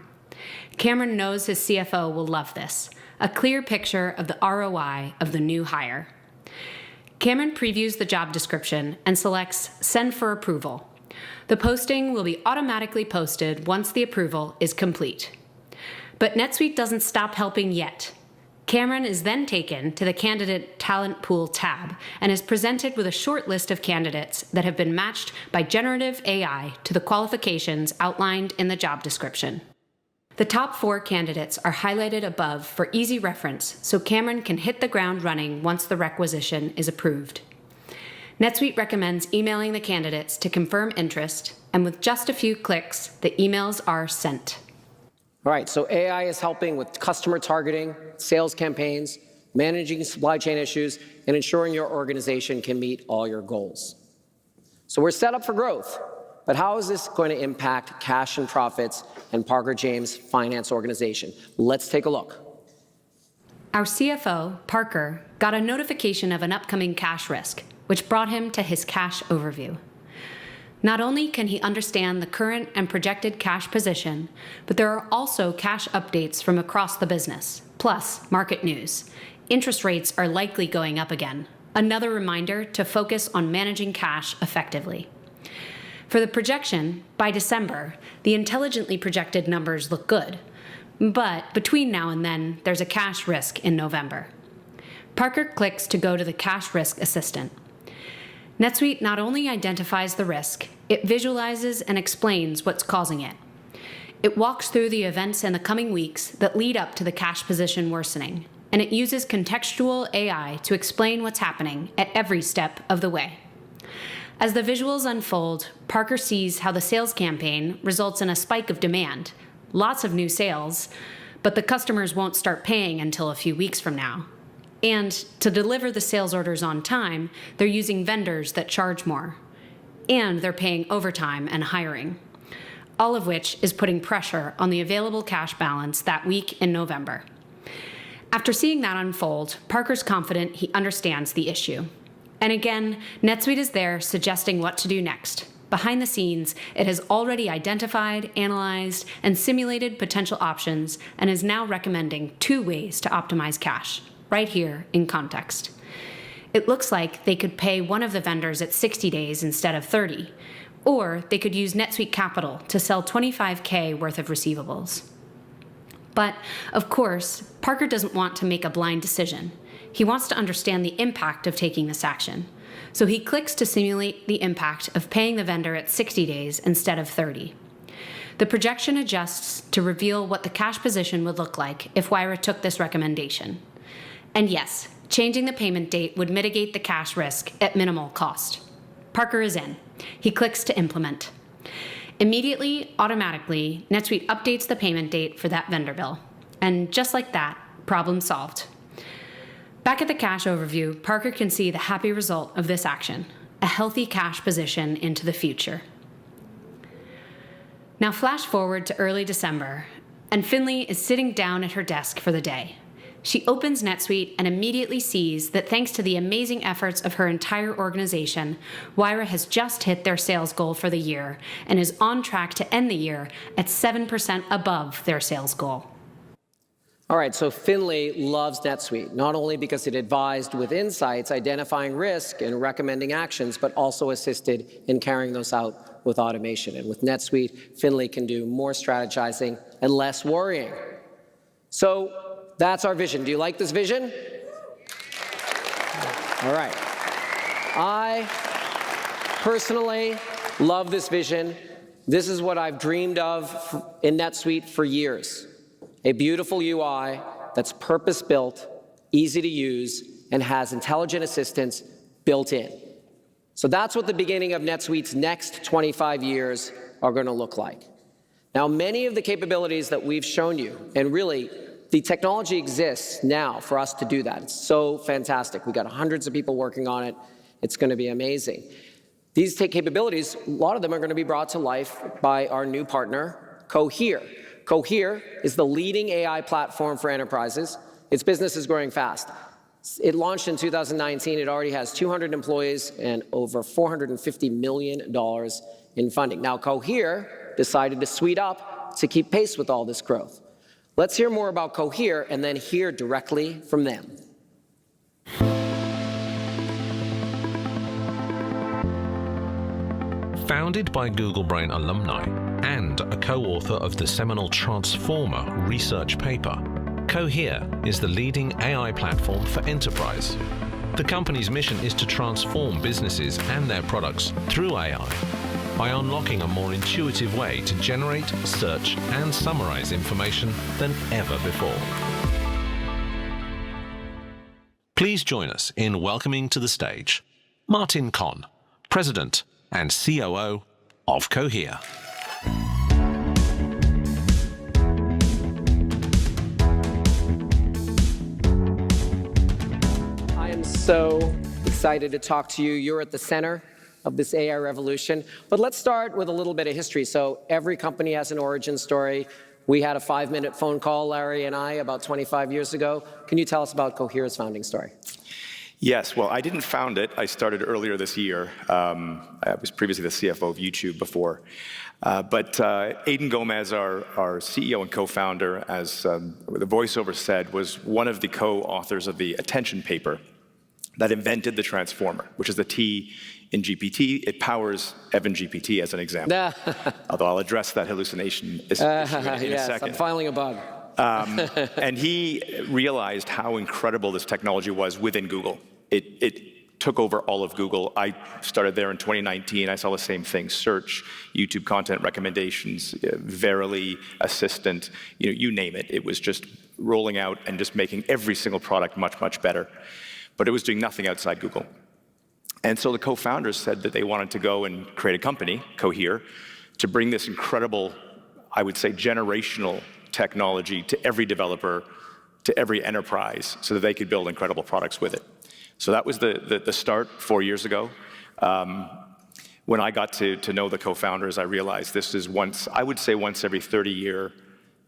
Cameron knows his CFO will love this, a clear picture of the ROI of the new hire. Cameron previews the job description and selects Send for Approval. The posting will be automatically posted once the approval is complete. But NetSuite doesn't stop helping yet. Cameron is then taken to the Candidate Talent Pool tab and is presented with a short list of candidates that have been matched by generative AI to the qualifications outlined in the job description. The top 4 candidates are highlighted above for easy reference, so Cameron can hit the ground running once the requisition is approved. NetSuite recommends emailing the candidates to confirm interest, and with just a few clicks, the emails are sent. All right, so AI is helping with customer targeting, sales campaigns, managing supply chain issues, and ensuring your organization can meet all your goals. So we're set up for growth, but how is this going to impact cash and profits and Parker James' finance organization? Let's take a look. Our CFO, Parker, got a notification of an upcoming cash risk, which brought him to his cash overview. Not only can he understand the current and projected cash position, but there are also cash updates from across the business, plus market news. Interest rates are likely going up again. Another reminder to focus on managing cash effectively. For the projection, by December, the intelligently projected numbers look good. But between now and then, there's a cash risk in November. Parker clicks to go to the cash risk assistant. NetSuite not only identifies the risk, it visualizes and explains what's causing it. It walks through the events in the coming weeks that lead up to the cash position worsening, and it uses contextual AI to explain what's happening at every step of the way. As the visuals unfold, Parker sees how the sales campaign results in a spike of demand, lots of new sales, but the customers won't start paying until a few weeks from now. And to deliver the sales orders on time, they're using vendors that charge more. And they're paying overtime and hiring. All of which is putting pressure on the available cash balance that week in November. After seeing that unfold, Parker's confident he understands the issue. And again, NetSuite is there suggesting what to do next. Behind the scenes, it has already identified, analyzed, and simulated potential options and is now recommending 2 ways to optimize cash, right here in context. It looks like they could pay one of the vendors at 60 days instead of 30, or they could use NetSuite Capital to sell $25K worth of receivables. But, of course, Parker doesn't want to make a blind decision. He wants to understand the impact of taking this action. So he clicks to simulate the impact of paying the vendor at 60 days instead of 30. The projection adjusts to reveal what the cash position would look like if Wyra took this recommendation. And yes, changing the payment date would mitigate the cash risk at minimal cost. Parker is in. He clicks to implement. Immediately, automatically, NetSuite updates the payment date for that vendor bill. And just like that, problem solved. Back at the cash overview, Parker can see the happy result of this action, a healthy cash position into the future. Now flash forward to early December, and Finley is sitting down at her desk for the day. She opens NetSuite and immediately sees that thanks to the amazing efforts of her entire organization, Wyra has just hit their sales goal for the year and is on track to end the year at 7% above their sales goal. All right, so Finley loves NetSuite, not only because it advised with insights, identifying risk and recommending actions, but also assisted in carrying those out with automation. And with NetSuite, Finley can do more strategizing and less worrying. So that's our vision. Do you like this vision? All right. I personally love this vision. This is what I've dreamed of in NetSuite for years. A beautiful UI that's purpose-built, easy to use, and has intelligent assistants built in. So that's what the beginning of NetSuite's next 25 years are going to look like. Now, many of the capabilities that we've shown you, and really, the technology exists now for us to do that. It's so fantastic. We've got hundreds of people working on it. It's going to be amazing. These capabilities, a lot of them are going to be brought to life by our new partner, Cohere. Cohere is the leading AI platform for enterprises. Its business is growing fast. It launched in 2019. It already has 200 employees and over $450 million in funding. Now, Cohere decided to suite up to keep pace with all this growth. Let's hear more about Cohere and then hear directly from them. Founded by Google Brain alumni and a co-author of the seminal Transformer research paper, Cohere is the leading AI platform for enterprise. The company's mission is to transform businesses and their products through AI by unlocking a more intuitive way to generate, search, and summarize information than ever before. Please join us in welcoming to the stage Martin Conn, President and COO of Cohere. so excited to talk to you. You're at the center of this AI revolution. But let's start with a little bit of history. So every company has an origin story. We had a 5-minute phone call, Larry and I, about 25 years ago. Can you tell us about Cohere's founding story? Yes, well, I didn't found it. I started earlier this year. I was previously the CFO of YouTube before. But Aidan Gomez, our CEO and co-founder, as the voiceover said, was one of the co-authors of the attention paper that invented the transformer, which is the T in GPT. It powers Evan GPT, as an example. Although I'll address that hallucination issue in a second. I'm filing a bug. And he realized how incredible this technology was within Google. It took over all of Google. I started there in 2019. I saw the same thing: search, YouTube content recommendations, Verily, Assistant, you name it. It was just rolling out and just making every single product much, much better. But it was doing nothing outside Google. And so the co-founders said that they wanted to go and create a company, Cohere, to bring this incredible, I would say, generational technology to every developer, to every enterprise, so that they could build incredible products with it. So that was the start 4 years ago. When I got to know the co-founders, I realized this is once every 30-year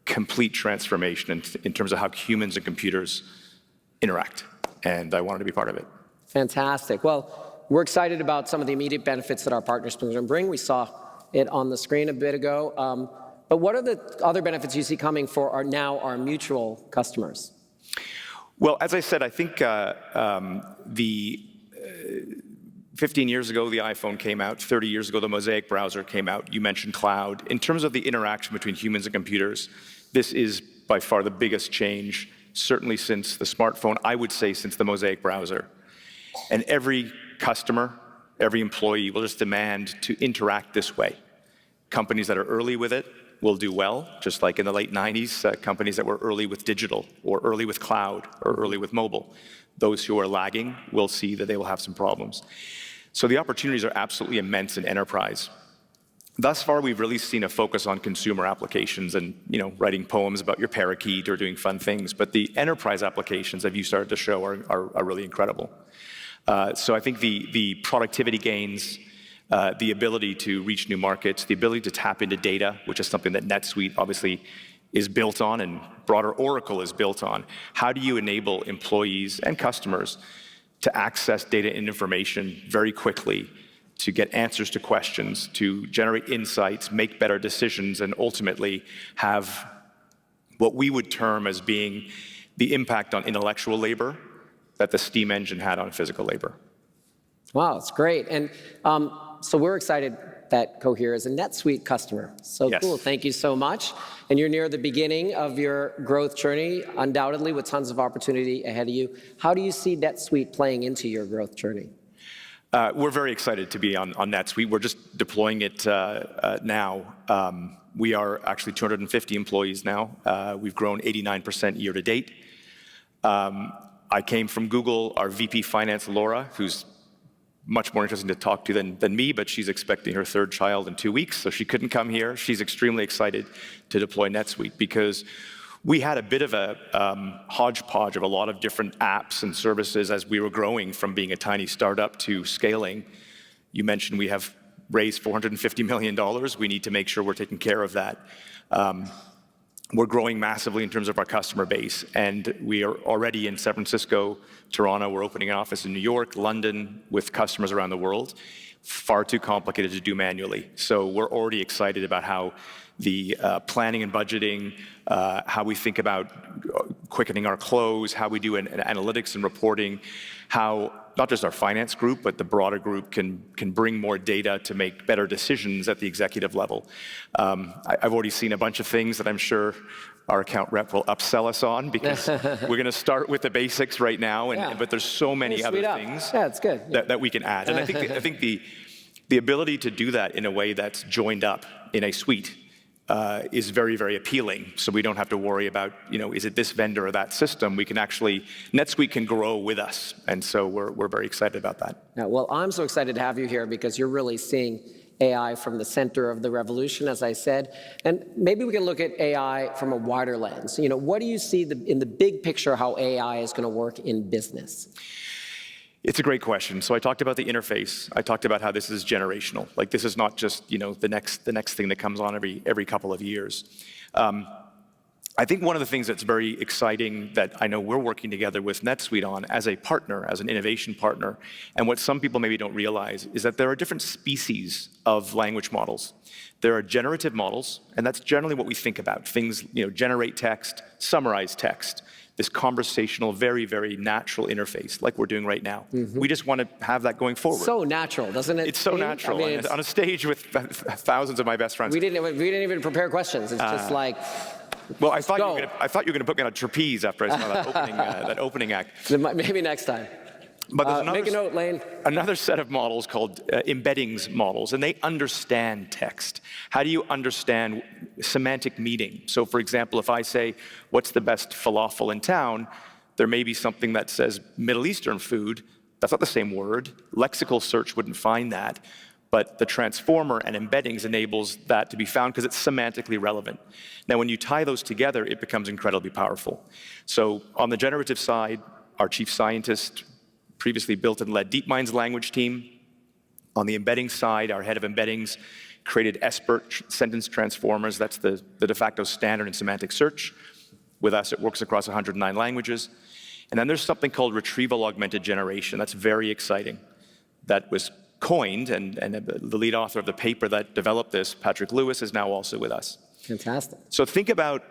complete transformation in terms of how humans and computers interact. And I wanted to be part of it. Fantastic. Well, we're excited about some of the immediate benefits that our partnership is going to bring. We saw it on the screen a bit ago. But what are the other benefits you see coming for our mutual customers? Well, as I said, I think 15 years ago, the iPhone came out. 30 years ago, the Mosaic browser came out. You mentioned cloud. In terms of the interaction between humans and computers, this is by far the biggest change, certainly since the smartphone, I would say since the Mosaic browser. And every customer, every employee will just demand to interact this way. Companies that are early with it will do well, just like in the late 90s, companies that were early with digital or early with cloud or early with mobile. Those who are lagging will see that they will have some problems. So the opportunities are absolutely immense in enterprise. Thus far, we've really seen a focus on consumer applications and writing poems about your parakeet or doing fun things. But the enterprise applications that you started to show are really incredible. So I think the productivity gains, the ability to reach new markets, the ability to tap into data, which is something that NetSuite obviously is built on and broader Oracle is built on. How do you enable employees and customers to access data and information very quickly, to get answers to questions, to generate insights, make better decisions, and ultimately have what we would term as being the impact on intellectual labor that the steam engine had on physical labor? Wow, that's great. And so we're excited that Cohere is a NetSuite customer. So yes. Cool, thank you so much. And you're near the beginning of your growth journey, undoubtedly with tons of opportunity ahead of you. How do you see NetSuite playing into your growth journey? We're very excited to be on NetSuite. We're just deploying it now. We are actually 250 employees now. We've grown 89% year to date. I came from Google. Our VP Finance, Laura, who's much more interesting to talk to than me, but she's expecting her 3rd child in 2 weeks, so she couldn't come here. She's extremely excited to deploy NetSuite because we had a bit of a hodgepodge of a lot of different apps and services as we were growing from being a tiny startup to scaling. You mentioned we have raised $450 million. We need to make sure we're taking care of that. We're growing massively in terms of our customer base, and we are already in San Francisco, Toronto. We're opening an office in New York, London, with customers around the world. Far too complicated to do manually. So we're already excited about how the planning and budgeting, how we think about quickening our close, how we do an analytics and reporting, how not just our finance group, but the broader group can bring more data to make better decisions at the executive level. I've already seen a bunch of things that I'm sure our account rep will upsell us on, because we're going to start with the basics right now, but there's so many other things it's good. that we can add. And I think the ability to do that in a way that's joined up in a suite is very, very appealing. So we don't have to worry about, is it this vendor or that system? We can actually, NetSuite can grow with us. And so we're very excited about that. Yeah, well, I'm so excited to have you here because you're really seeing AI from the center of the revolution, as I said. And maybe we can look at AI from a wider lens. What do you see in the big picture how AI is going to work in business? It's a great question. So I talked about the interface. I talked about how this is generational. Like this is not just the next thing that comes on every couple of years. I think one of the things that's very exciting that I know we're working together with NetSuite on as a partner, as an innovation partner, and what some people maybe don't realize is that there are different species of language models. There are generative models, and that's generally what we think about. Things, generate text, summarize text, this conversational, very, very natural interface like we're doing right now. We just want to have that going forward. So natural, doesn't it? It's so natural. I mean, on a stage with thousands of my best friends. We didn't even prepare questions. It's just like, well, I thought you were going to put me on a trapeze after I saw that opening act. Maybe next time. But there's make a note, Lane. Another set of models called embeddings models, and they understand text. How do you understand semantic meaning? So for example, if I say, what's the best falafel in town, there may be something that says Middle Eastern food. That's not the same word. Lexical search wouldn't find that. But the transformer and embeddings enables that to be found because it's semantically relevant. Now, when you tie those together, it becomes incredibly powerful. So on the generative side, our chief scientist previously built and led DeepMind's language team. On the embedding side, our head of embeddings created SBERT sentence transformers. That's the de facto standard in semantic search. With us, it works across 109 languages. And then there's something called retrieval augmented generation. That's very exciting. That was coined, and the lead author of the paper that developed this, Patrick Lewis, is now also with us. Fantastic. So think about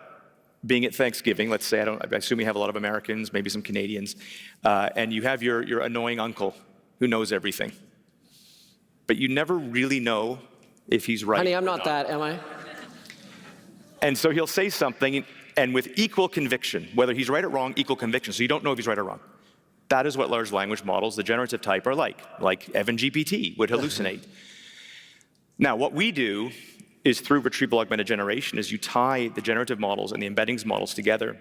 being at Thanksgiving. Let's say, I assume you have a lot of Americans, maybe some Canadians, and you have your annoying uncle who knows everything. But you never really know if he's right. Honey, I'm not that, am I? And so he'll say something, and with equal conviction, whether he's right or wrong, equal conviction, so you don't know if he's right or wrong. That is what large language models, the generative type, are like Evan GPT would hallucinate. Now, what we do is through retrieval augmented generation is you tie the generative models and the embeddings models together.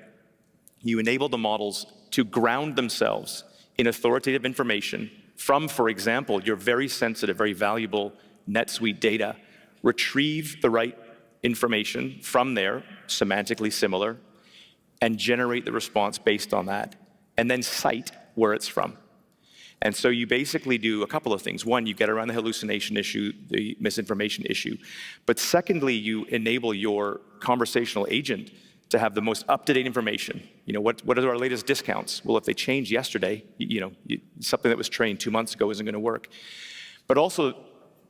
You enable the models to ground themselves in authoritative information from, for example, your very sensitive, very valuable NetSuite data, retrieve the right information from there, semantically similar, and generate the response based on that, and then cite where it's from. And so you basically do a couple of things. One, you get around the hallucination issue, the misinformation issue. But secondly, you enable your conversational agent to have the most up-to-date information. What are our latest discounts? Well, if they changed yesterday, something that was trained 2 months ago isn't going to work. But also,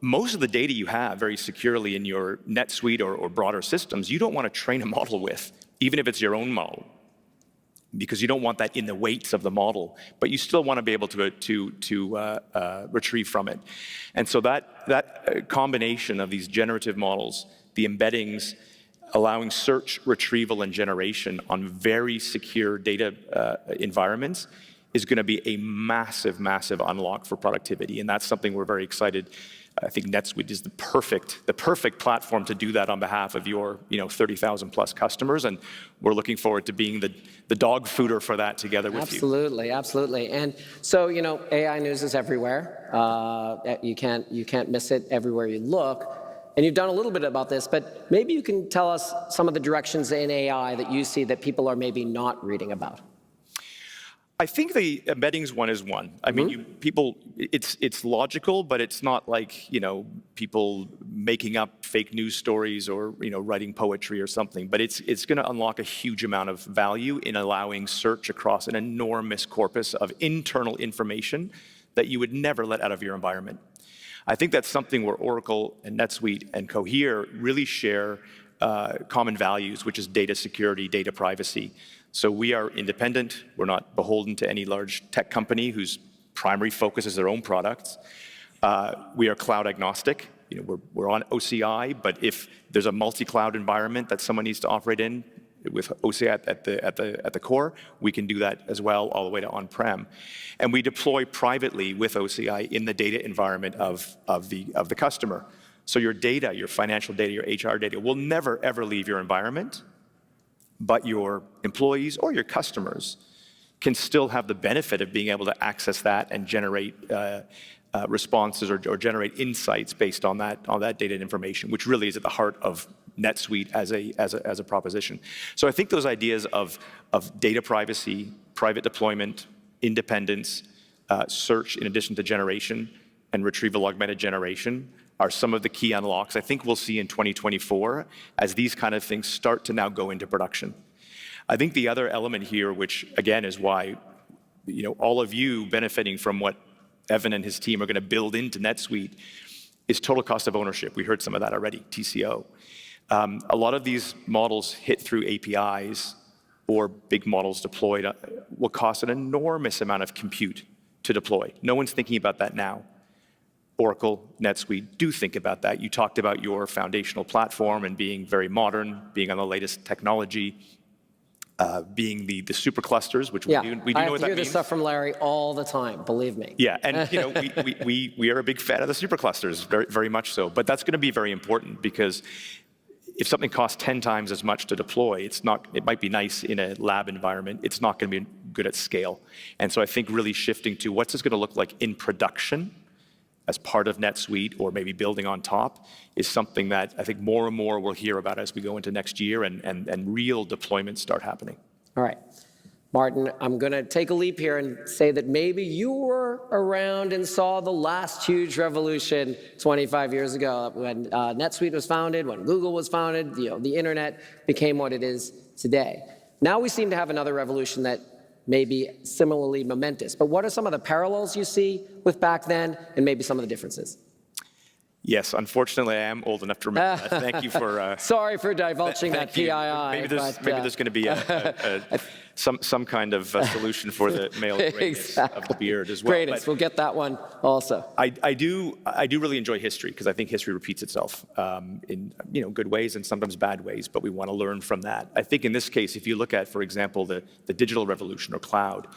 most of the data you have very securely in your NetSuite or broader systems, you don't want to train a model with, even if it's your own model, because you don't want that in the weights of the model, but you still want to be able to retrieve from it. And so that combination of these generative models, the embeddings, allowing search, retrieval, and generation on very secure data environments is going to be a massive, massive unlock for productivity. And that's something we're very excited. I think NetSuite is the perfect platform to do that on behalf of your 30,000 plus customers, and we're looking forward to being the dog fooder for that together with you. Absolutely, absolutely. And so AI news is everywhere. You can't miss it everywhere you look. And you've done a little bit about this, but maybe you can tell us some of the directions in AI that you see that people are maybe not reading about. I think the embeddings one is one. I mean, it's logical, but it's not like, people making up fake news stories or, writing poetry or something. But it's going to unlock a huge amount of value in allowing search across an enormous corpus of internal information that you would never let out of your environment. I think that's something where Oracle and NetSuite and Cohere really share common values, which is data security, data privacy. So we are independent. We're not beholden to any large tech company whose primary focus is their own products. We are cloud agnostic. We're on OCI, but if there's a multi-cloud environment that someone needs to operate in with OCI at the core, we can do that as well, all the way to on-prem. And we deploy privately with OCI in the data environment of the customer. So your data, your financial data, your HR data will never, ever leave your environment, but your employees or your customers can still have the benefit of being able to access that and generate responses or generate insights based on that data and information, which really is at the heart of NetSuite as a proposition. So I think those ideas of data privacy, private deployment, independence, search in addition to generation, and retrieval augmented generation are some of the key unlocks I think we'll see in 2024 as these kind of things start to now go into production. I think the other element here, which again is why all of you benefiting from what Evan and his team are going to build into NetSuite, is total cost of ownership. We heard some of that already, TCO. A lot of these models hit through APIs or big models deployed will cost an enormous amount of compute to deploy. No one's thinking about that now. Oracle, NetSuite, do think about that. You talked about your foundational platform and being very modern, being on the latest technology, being the superclusters, which we do know what that means. I have to hear this stuff from Larry all the time, believe me. Yeah, and we are a big fan of the superclusters, very, very much so. But that's going to be very important because if something costs 10 times as much to deploy, it might be nice in a lab environment. It's not going to be good at scale. And so I think really shifting to what's this going to look like in production as part of NetSuite or maybe building on top is something that I think more and more we'll hear about as we go into next year and real deployments start happening. All right. Martin, I'm going to take a leap here and say that maybe you were around and saw the last huge revolution 25 years ago when NetSuite was founded, when Google was founded, the internet became what it is today. Now we seem to have another revolution that may be similarly momentous. But what are some of the parallels you see with back then and maybe some of the differences? Yes, unfortunately, I am old enough to remember that. Thank you for... Sorry for divulging that PII. Maybe there's going to be some kind of solution for the male greatness of the beard as well. Greatness, we'll get that one also. I do really enjoy history because I think history repeats itself in good ways and sometimes bad ways, but we want to learn from that. I think in this case, if you look at, for example, the digital revolution or cloud,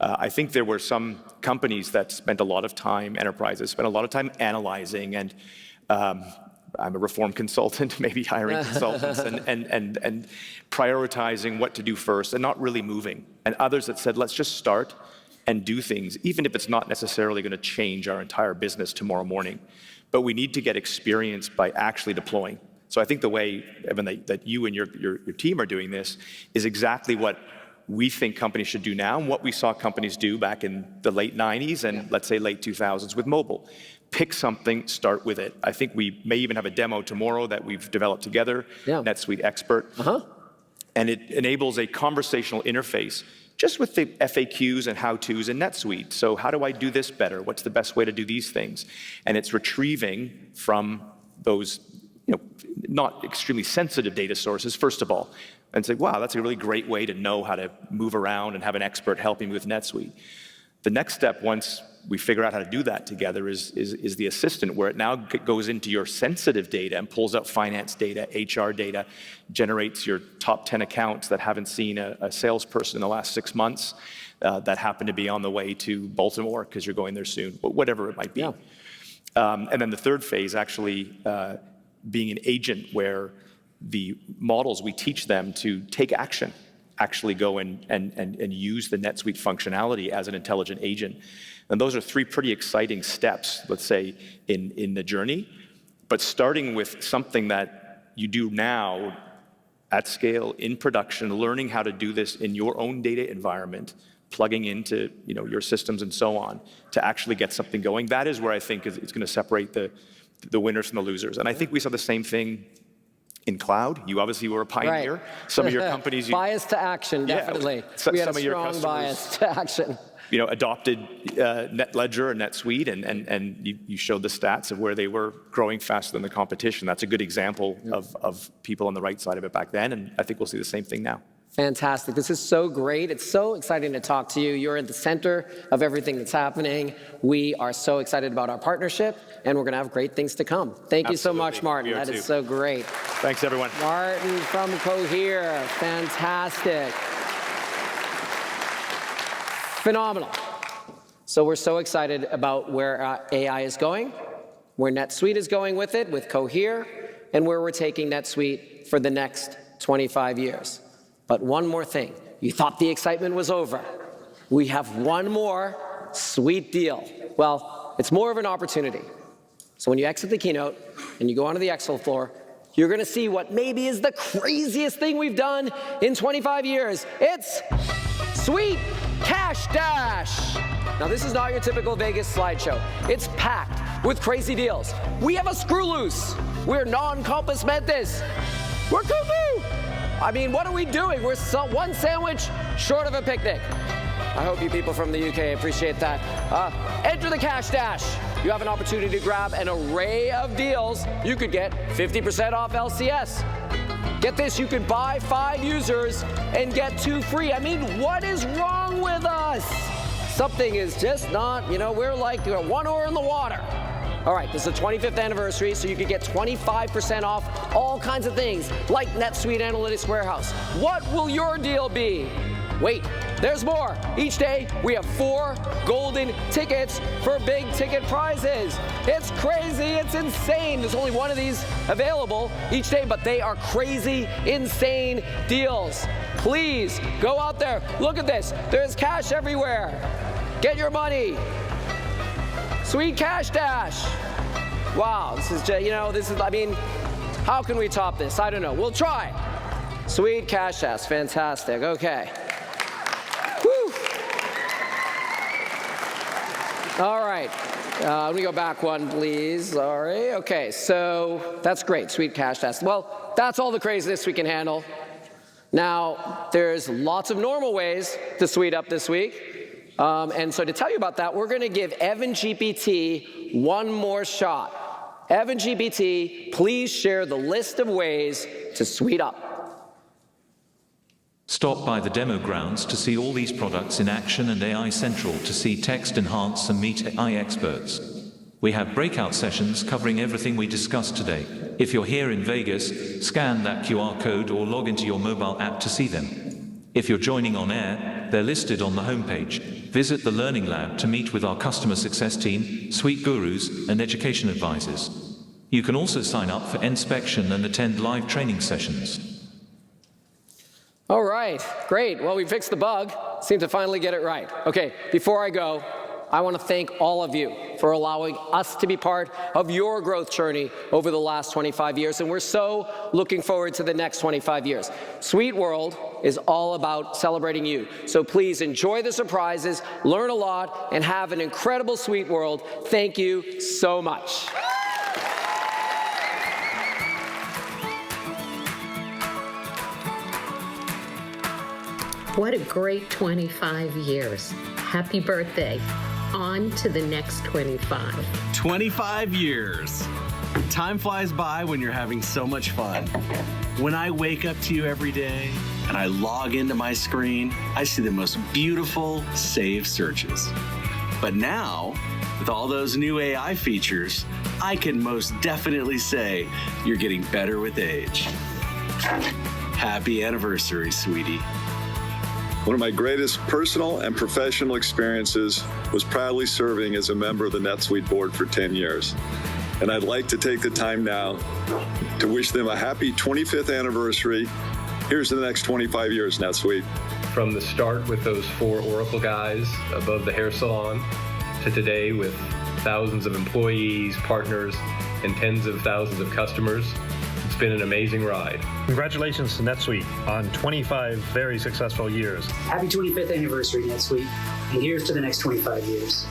I think there were some companies that spent a lot of time, enterprises spent a lot of time analyzing, and I'm a reform consultant, maybe hiring consultants and prioritizing what to do first and not really moving. And others that said, let's just start and do things, even if it's not necessarily going to change our entire business tomorrow morning. But we need to get experience by actually deploying. So I think the way, Evan, that you and your team are doing this is exactly what we think companies should do now and what we saw companies do back in the late 90s and let's say late 2000s with mobile. Pick something, start with it. I think we may even have a demo tomorrow that we've developed together, NetSuite Expert. And it enables a conversational interface just with the FAQs and how-tos in NetSuite. So how do I do this better? What's the best way to do these things? And it's retrieving from those not extremely sensitive data sources, first of all, and say, wow, that's a really great way to know how to move around and have an expert helping me with NetSuite. The next step, once we figure out how to do that together, is the assistant, where it now goes into your sensitive data and pulls out finance data, HR data, generates your top 10 accounts that haven't seen a salesperson in the last 6 months that happen to be on the way to Baltimore because you're going there soon, whatever it might be. And then the third phase, actually being an agent where the models, we teach them to take action, actually go and use the NetSuite functionality as an intelligent agent. And those are 3 pretty exciting steps, let's say, in the journey. But starting with something that you do now at scale, in production, learning how to do this in your own data environment, plugging into your systems and so on, to actually get something going. That is where I think it's going to separate the winners from the losers. And I think we saw the same thing in cloud. You obviously were a pioneer. Right. Some of your companies... Bias to action, definitely. We had a strong bias to action. Adopted NetLedger or NetSuite, and you showed the stats of where they were growing faster than the competition. That's a good example of people on the right side of it back then, and I think we'll see the same thing now. Fantastic. This is so great. It's so exciting to talk to you. You're at the center of everything that's happening. We are so excited about our partnership, and we're going to have great things to come. Thank you so much, Martin. That is so great. Thanks, everyone. Martin from Cohere. Fantastic. Phenomenal. So we're so excited about where AI is going, where NetSuite is going with it, with Cohere, and where we're taking NetSuite for the next 25 years. But one more thing. You thought the excitement was over. We have one more sweet deal. Well, it's more of an opportunity. So when you exit the keynote and you go onto the Expo floor, you're going to see what maybe is the craziest thing we've done in 25 years. It's Suite Cash Dash. Now, this is not your typical Vegas slideshow. It's packed with crazy deals. We have a screw loose. We're non-compos mentis. We're cuckoo. I mean, what are we doing? We're one sandwich short of a picnic. I hope you people from the UK appreciate that. Enter the Cash Dash. You have an opportunity to grab an array of deals. You could get 50% off LCS. Get this, you could buy 5 users and get 2 free. I mean, what is wrong with us? Something is just not, we're like one oar in the water. All right, this is the 25th anniversary, so you could get 25% off all kinds of things, like NetSuite Analytics Warehouse. What will your deal be? Wait, there's more. Each day, we have 4 golden tickets for big ticket prizes. It's crazy, it's insane. There's only one of these available each day, but they are crazy, insane deals. Please, go out there, look at this. There's cash everywhere. Get your money. Sweet Cash Dash. Wow, this is just, I mean, how can we top this? I don't know, we'll try. Sweet Cash Dash, fantastic, okay. Woo. All right, let me go back one, please, sorry. Okay, so that's great, Sweet Cash Dash. Well, that's all the craziness we can handle. Now, there's lots of normal ways to suite up this week. And so to tell you about that, we're going to give Evan GPT one more shot. Evan GPT, please share the list of ways to suite up. Stop by the demo grounds to see all these products in action and AI Central to see text enhance and meet AI experts. We have breakout sessions covering everything we discussed today. If you're here in Vegas, scan that QR code or log into your mobile app to see them. If you're joining on air, they're listed on the homepage. Visit the Learning Lab to meet with our customer success team, suite gurus, and education advisors. You can also sign up for inspection and attend live training sessions. All right, great. Well, we fixed the bug. Seem to finally get it right. Okay, before I go, I want to thank all of you for allowing us to be part of your growth journey over the last 25 years, and we're so looking forward to the next 25 years. SuiteWorld is all about celebrating you, so please enjoy the surprises, learn a lot, and have an incredible SuiteWorld. Thank you so much. What a great 25 years. Happy birthday. On to the next 25. 25 years. Time flies by when you're having so much fun. When I wake up to you every day and I log into my screen, I see the most beautiful saved searches. But now, with all those new AI features, I can most definitely say you're getting better with age. Happy anniversary, sweetie. One of my greatest personal and professional experiences was proudly serving as a member of the NetSuite board for 10 years. And I'd like to take the time now to wish them a happy 25th anniversary. Here's to the next 25 years, NetSuite. From the start with those 4 Oracle guys above the hair salon to today with thousands of employees, partners, and tens of thousands of customers, it's been an amazing ride. Congratulations to NetSuite on 25 very successful years. Happy 25th anniversary, NetSuite, and here's to the next 25 years.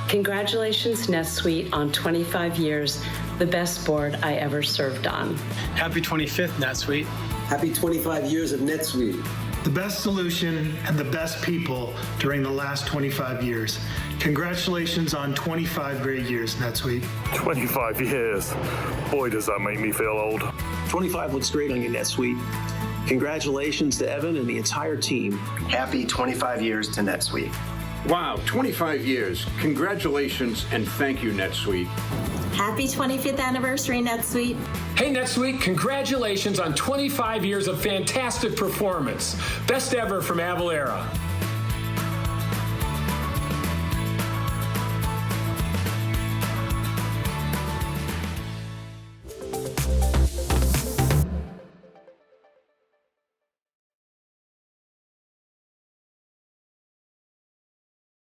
Congratulations, NetSuite, on 25 years, the best board I ever served on. Happy 25th, NetSuite. Happy 25 years of NetSuite. The best solution and the best people during the last 25 years. Congratulations on 25 great years, NetSuite. 25 years. Boy, does that make me feel old. 25 looks great on your NetSuite. Congratulations to Evan and the entire team. Happy 25 years to NetSuite. Wow, 25 years. Congratulations and thank you, NetSuite. Happy 25th anniversary, NetSuite. Hey, NetSuite, congratulations on 25 years of fantastic performance. Best ever from Avalara.